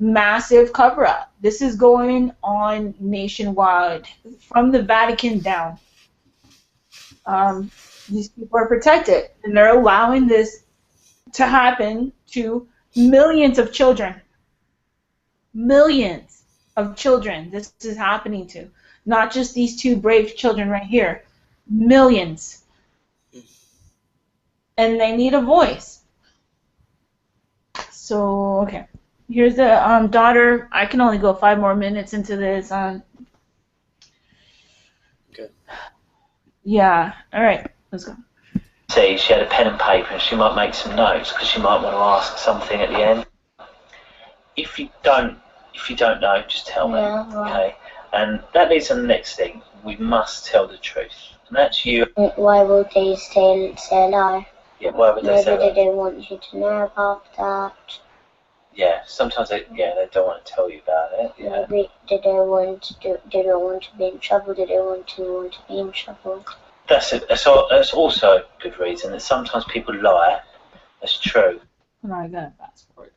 massive cover-up. This is going on nationwide, from the Vatican down. These people are protected, and they're allowing this to happen to millions of children. Millions of children this is happening to. Not just these two brave children right here. Millions. And they need a voice. So, okay. Here's the daughter. I can only go 5 more minutes into this. Okay. Yeah. All right. Let's go. See, she had a pen and paper, and she might make some notes because she might want to ask something at the end. If you don't know, just tell me. Yeah, right. Okay. And that leads on the next thing. We must tell the truth, and that's you. Why would they say a lie? Yeah. Why would they say Maybe that? they want you to know about that. Yeah. Sometimes they don't want to tell you about it. Yeah. Maybe did they want to be in trouble? Did they want to be in trouble? That's also a good reason that sometimes people lie. That's true. No, I gotta fast forward.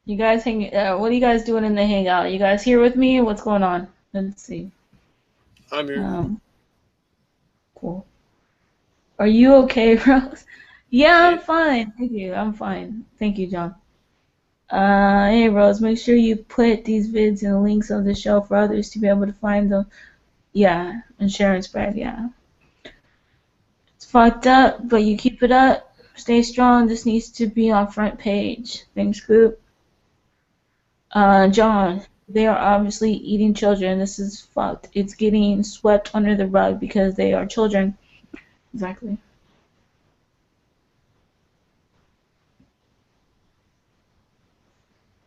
You guys what are you guys doing in the hangout? You guys here with me? What's going on? Let's see. I'm here. Cool. Are you okay, Rose? Yeah, I'm fine. Thank you. I'm fine. Thank you, John. Hey, Rose, make sure you put these vids in the links of the show for others to be able to find them. Yeah, and share and spread, yeah. It's fucked up, but you keep it up. Stay strong. This needs to be on front page. Thanks, group. John, they are obviously eating children. This is fucked. It's getting swept under the rug because they are children. Exactly.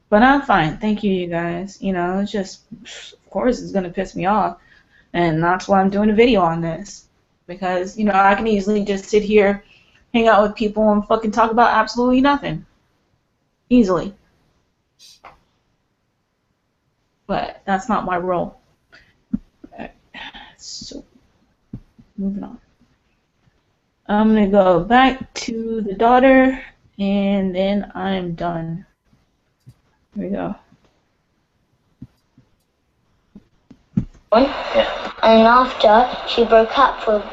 But I'm fine. Thank you, you guys. You know, it's just, of course, it's going to piss me off. And that's why I'm doing a video on this. Because, you know, I can easily just sit here, hang out with people, and fucking talk about absolutely nothing. Easily. But that's not my role. So, moving on. I'm going to go back to the daughter, and then I'm done. Here we go. And after she broke up with,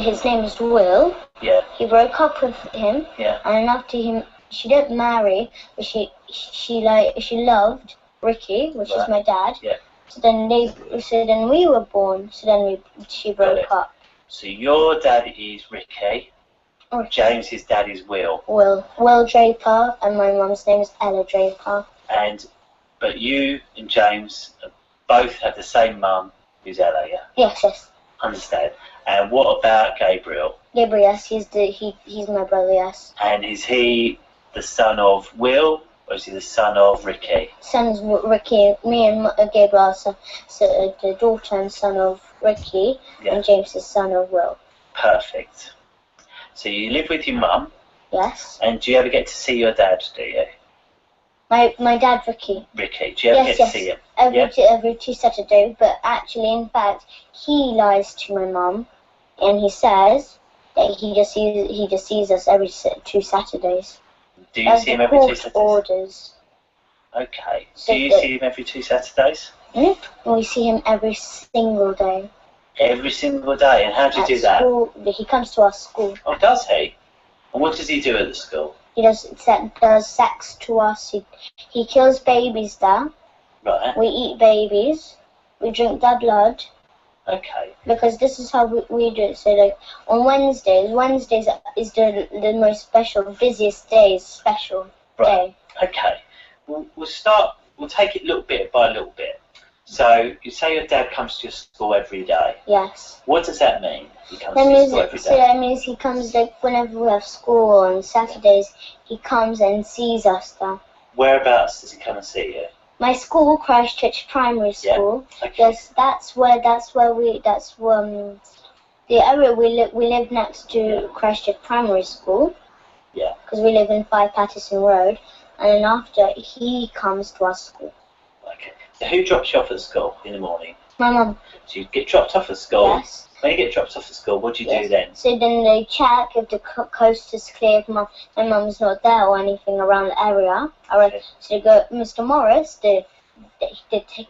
his name is Will. Yeah. He broke up with him. Yeah. And after him, she didn't marry, but she loved Ricky, which is my dad. Yeah. So then we were born. So then she broke up. So your dad is Ricky. Oh. James's dad is Will. Will Draper, and my mum's name is Ella Draper. But you and James both have the same mum, who's Ella, yeah? Yes. Understand. And what about Gabriel? Gabriel, yes, he's my brother, yes. And is he the son of Will, or is he the son of Ricky? Son's Ricky. Me and Gabriel are the daughter and son of Ricky, and James is son of Will. Perfect. So you live with your mum? Yes. And do you ever get to see your dad, do you? My dad, Ricky. Ricky, do you ever get to see him? Every 2 Saturdays, but actually, in fact, he lies to my mum, and he says that he just sees us every 2 Saturdays. Do you see him every 2 Saturdays? Orders. Okay. Do you see him every 2 Saturdays? We see him every single day. Every single day? And how do you do that? He comes to our school. Oh, does he? And what does he do at the school? He does sex to us. He kills babies there. Right. We eat babies. We drink their blood. Okay. Because this is how we do it. So like on Wednesdays is the most special, busiest day, day. Okay. We'll take it little bit by little bit. So you say your dad comes to your school every day. Yes. What does that mean? He comes to your school every day. So that means he comes like whenever we have school on Saturdays. He comes and sees us there. Whereabouts does he come and see you? My school, Christchurch Primary School. Yeah. Okay. Yes, that's the area we live next to Christchurch Primary School. Yeah. Because we live in 5 Patterson Road, and then after he comes to our school. Okay. So who drops you off at school in the morning? My mum. So you get dropped off at school. Yes. When you get dropped off at school, what do you do then? So then they check if the coast is clear, if my mum's not there or anything around the area. Okay. So they go, Mr. Morris, the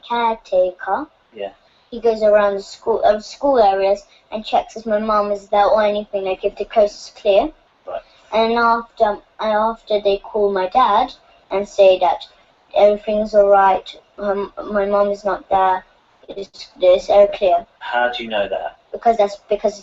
caretaker. Yeah. He goes around the school areas and checks if my mum is there or anything, like if the coast is clear. Right. And after they call my dad and say that everything's alright, my mum is not there, it's all clear. How do you know that? Because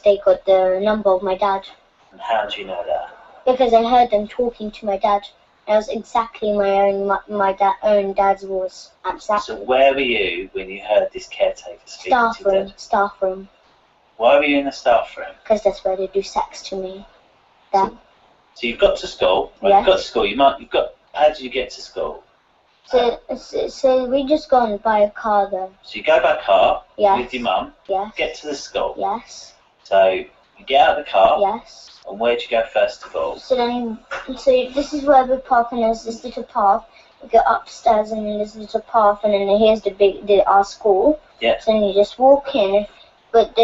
they got the number of my dad. And how do you know that? Because I heard them talking to my dad. It was exactly my own dad's voice. Exactly. So where were you when you heard this caretaker speaking to your dad? Staff room. Why were you in the staff room? Because that's where they do sex to me. There. So you've got to school. Right? Yes. You've got to school. How did you get to school? So we just go and buy a car then. So you go by car Yes. with your mum. Yes. Get to the school. Yes. So you get out of the car. Yes. And where do you go first of all? So this is where we park, and there's this little path. We go upstairs, and then there's a little path, and then here's our school. Yeah. So then you just walk in, but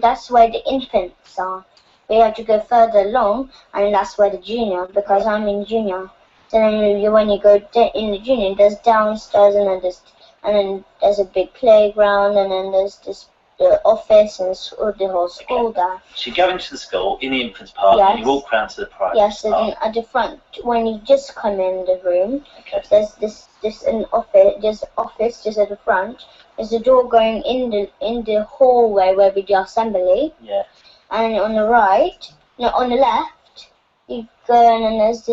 that's where the infants are. We have to go further along, and that's where the junior, because I'm in junior. So then when you go in the junior, there's downstairs, and then there's a big playground, and then there's this office and the whole school there. So you go into the school in the infants park, and you walk around to the private Yes, and park. then at the front, when you just come in the room, Okay. there's an office just at the front. There's a door going in the hallway where we do assembly. Yeah. And on the on the left, you go in, and there's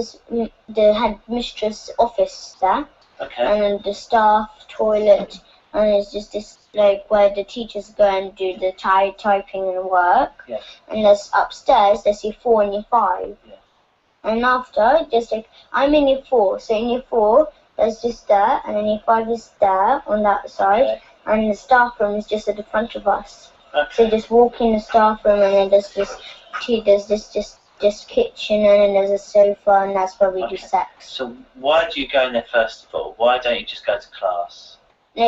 the headmistress office there. Okay. And then the staff toilet, and it's just this like where the teachers go and do the typing and work. Yeah. And there's upstairs there's year 4 and year 5. Yeah. And after, just like I'm in year 4, so in year 4 there's just there, and then year 5 is there on that side, Okay. and the staff room is just at the front of us. Okay. So just walk in the staff room, and then there's this kitchen, and then there's a sofa, and that's where we do sex. So why do you go in there first of all? Why don't you just go to class? We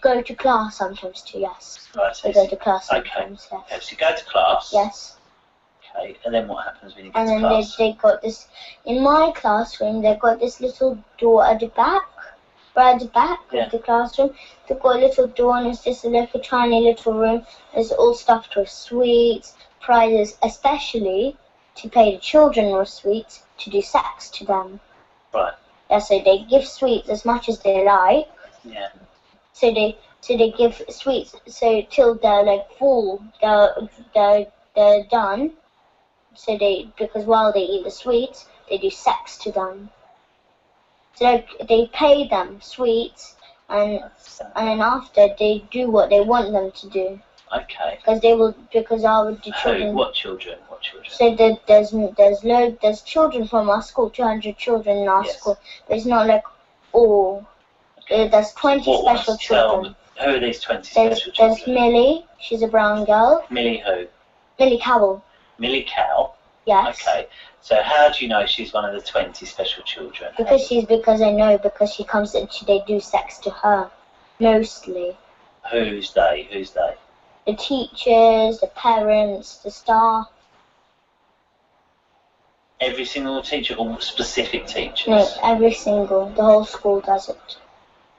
go to class sometimes too, yes. Right. So We go to class okay. sometimes, yes. Okay. So you go to class. Yes. Okay. And then what happens when you get And to then class? they got this, in my classroom, they got this little door at the back, right at the back Yeah. of the classroom. They got a little door, and it's just like a tiny little room. It's all stuffed with sweets, prizes, especially to pay the children with sweets to do sex to them. Right. Yeah, so they give sweets as much as they like. Yeah. So they give sweets so till they're like full, they're done. So because while they eat the sweets, they do sex to them. So they pay them sweets, and then after they do what they want them to do. Okay. Because our children. What children? What children? So there's children from our school, 200 children in our school, but it's not like all. There's 20 special children. Who are these 20 special children? There's Millie, she's a brown girl. Millie who? Millie Cowell. Millie Cow? Yes. Okay. So how do you know she's one of the 20 special children? Because I know, because she comes and they do sex to her, mostly. Who's they? Who's they? The teachers, the parents, the staff. Every single teacher or specific teachers? No, the whole school does it.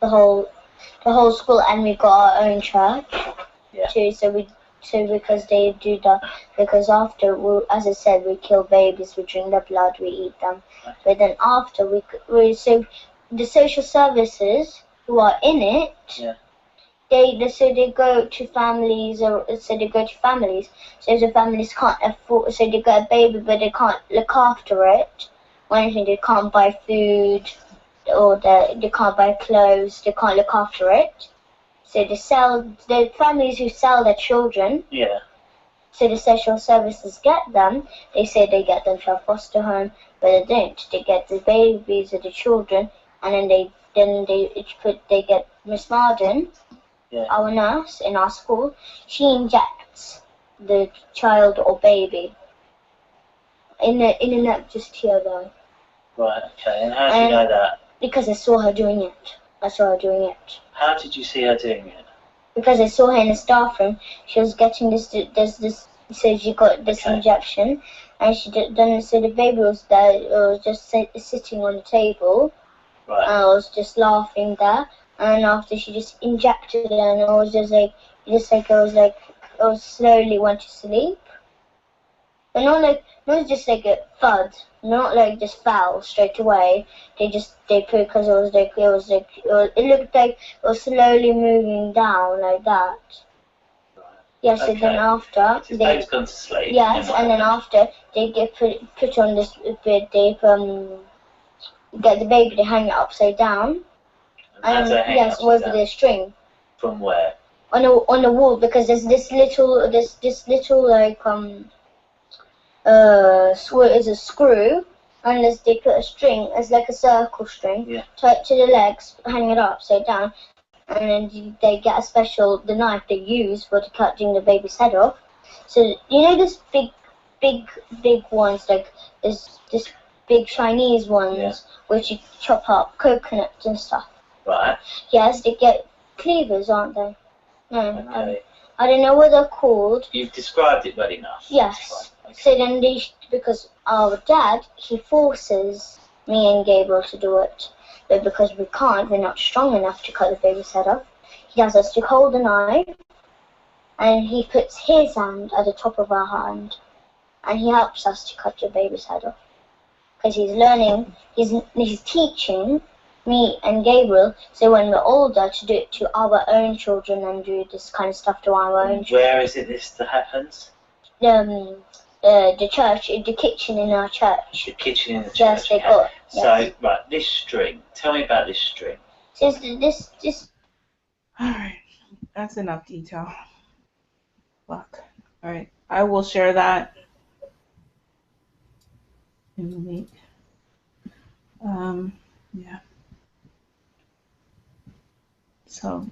The whole school, and we got our own church too. So because they do that, because after as I said, we kill babies, we drink their blood, we eat them. But then after so the social services who are in it, they go to families, So the families can't afford, so they got a baby, but they can't look after it. Or anything, they can't buy food, or they can't buy clothes, they can't look after it. So the families who sell their children. Yeah. So the social services get them. They say they get them to a foster home, but they don't. They get the babies or the children, and then they get Miss Marden, our nurse in our school. She injects the child or baby in a net just here though. Right. Okay. And how do you know that? Because I saw her doing it. How did you see her doing it? because I saw her in the staff room. She was getting this. So she got this injection, and she done it. So the baby was there. It was just sitting on the table. Right. And I was just laughing there. And after she just injected it, and I was just like I was slowly went to sleep. But not just like a thud, not like just fell straight away. They put, because it looked like it was slowly moving down like that. Yes, Okay. and then after His baby's gone to sleep. yes, and then after they get put on this bit, they get the baby to hang it upside down. And yes, over the string. From where? On the wall, because there's this little like is a screw, and they put a string, it's like a circle string, tie it to the legs, hang it upside down, and then they get the knife they use for cutting the baby's head off. So you know this big ones, like this big Chinese ones, which you chop up coconuts and stuff. Right. Yes, they get cleavers, aren't they? No. Okay. I don't know what they're called. You've described it well enough. Yes. Okay. So then because our dad, he forces me and Gabriel to do it. But because we can't, we're not strong enough to cut the baby's head off, he has us to hold the knife, and he puts his hand at the top of our hand, and he helps us to cut the baby's head off. Because he's learning, he's teaching me and Gabriel, so when we're older, to do it to our own children and do this kind of stuff to our own children. Where is it this that happens? The church, the kitchen in our church. The kitchen in the church. Yes, they got. So, yes. Right, this string. Tell me about this string. So this. Alright, that's enough detail. Look. Alright, I will share that in the week. Yeah. So,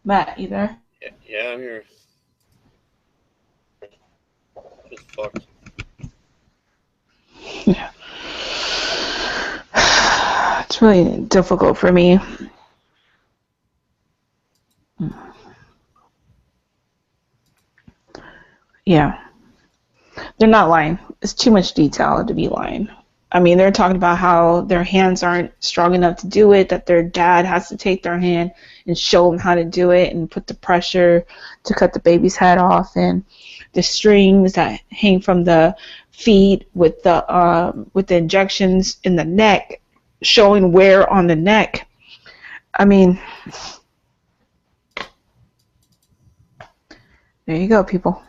Matt, you there? Yeah, I'm here. Just fucked. Yeah. It's really difficult for me. Yeah. They're not lying. It's too much detail to be lying. I mean, they're talking about how their hands aren't strong enough to do it, that their dad has to take their hand and show them how to do it and put the pressure to cut the baby's head off, and the strings that hang from the feet with the injections in the neck, showing where on the neck. I mean, there you go, people.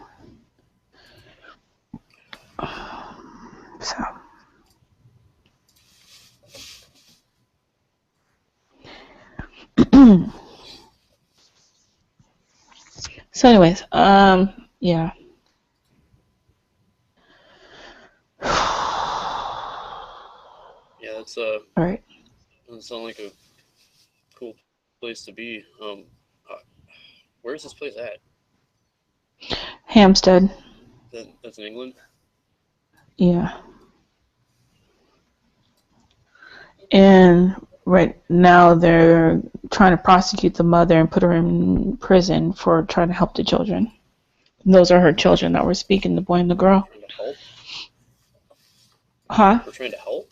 So. So anyways, yeah. Yeah, that's All right. doesn't sound like a cool place to be. Where's this place at? Hampstead. That's in England? Yeah. And right now they're trying to prosecute the mother and put her in prison for trying to help the children. And those are her children that were speaking, the boy and the girl. Trying to help? Huh? We're trying to help?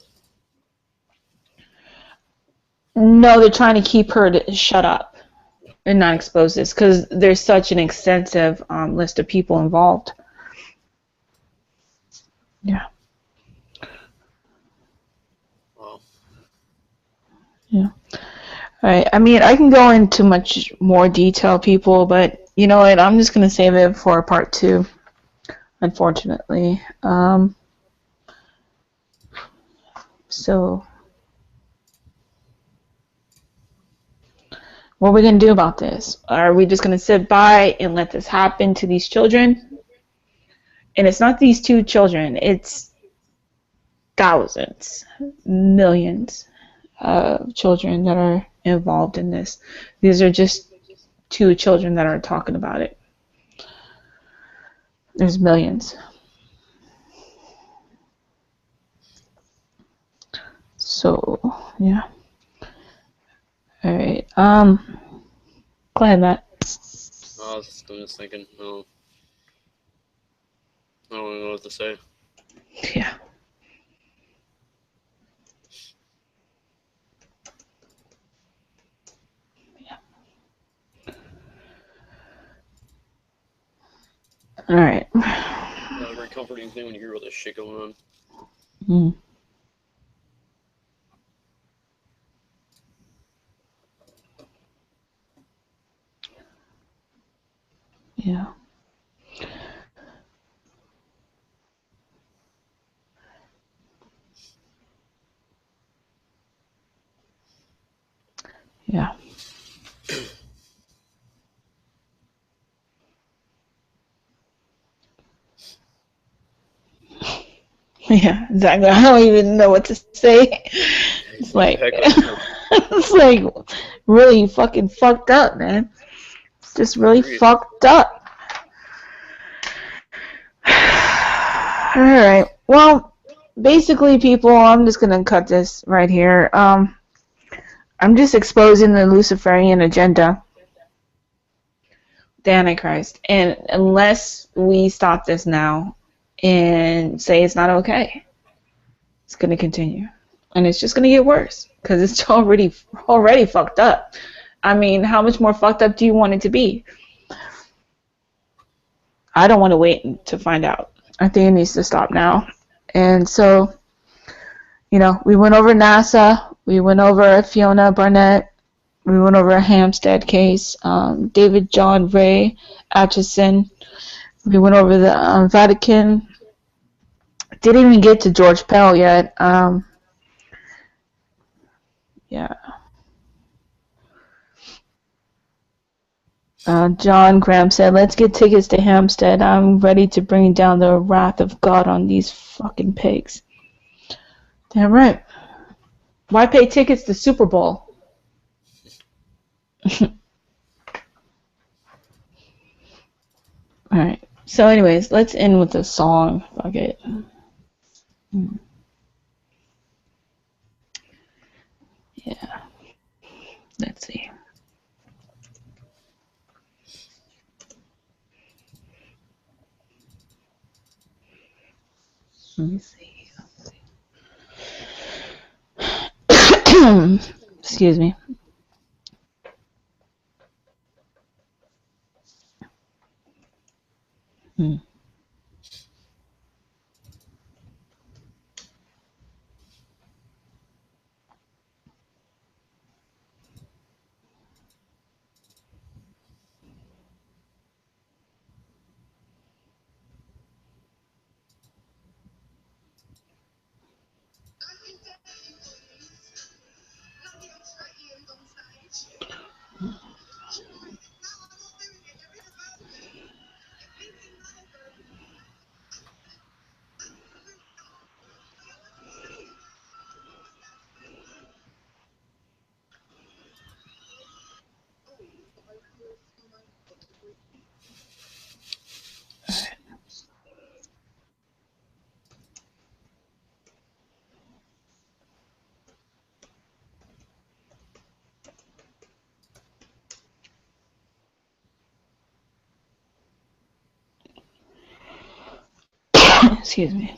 No, they're trying to keep her to shut up and not expose this, because there's such an extensive list of people involved. Yeah. Wow. Yeah. All right. I mean, I can go into much more detail, people, but you know what? I'm just going to save it for part 2, unfortunately. So, what are we going to do about this? Are we just going to sit by and let this happen to these children? And it's not these 2 children. It's thousands, millions of children that are involved in this. These are just 2 children that are talking about it. There's millions. So, yeah. All right. Go ahead, Matt. I'm just thinking. I don't know what to say. Yeah. All right. Not a very comforting thing when you hear all this shit going on. Mm. Yeah. Yeah. Yeah, exactly. I don't even know what to say. It's like, it's like really fucking fucked up, man. It's just really fucked up. Alright, well, basically, people, I'm just gonna cut this right here. I'm just exposing the Luciferian agenda, the AntiChrist, and unless we stop this now and say it's not okay, it's gonna continue, and it's just gonna get worse because it's already fucked up. I mean, how much more fucked up do you want it to be? I don't want to wait to find out. I think it needs to stop now. And so, you know, we went over NASA, we went over Fiona Barnett, we went over a Hampstead case, David John Ray Atchison, we went over the Vatican. Didn't even get to George Pell yet. Yeah. John Graham said, let's get tickets to Hampstead. I'm ready to bring down the wrath of God on these fucking pigs. Damn right. Why pay tickets to Super Bowl? Alright. So anyways, let's end with a song. Fuck it. Yeah. Let's see. Let me see. Excuse me. Excuse me.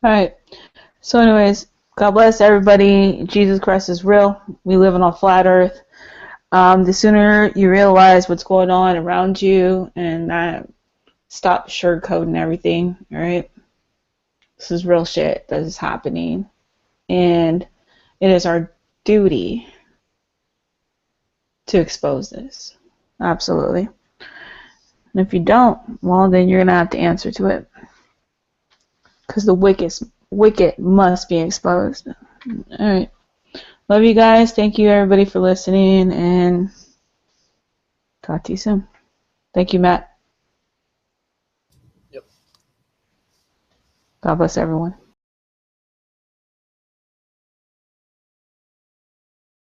Alright, so anyways, God bless everybody. Jesus Christ is real. We live on a flat earth. The sooner you realize what's going on around you and stop sugarcoating everything, alright? This is real shit that is happening. And it is our duty to expose this. Absolutely. And if you don't, well, then you're going to have to answer to it. Because the wicked must be exposed. Alright. Love you guys. Thank you, everybody, for listening. And talk to you soon. Thank you, Matt. Yep. God bless everyone.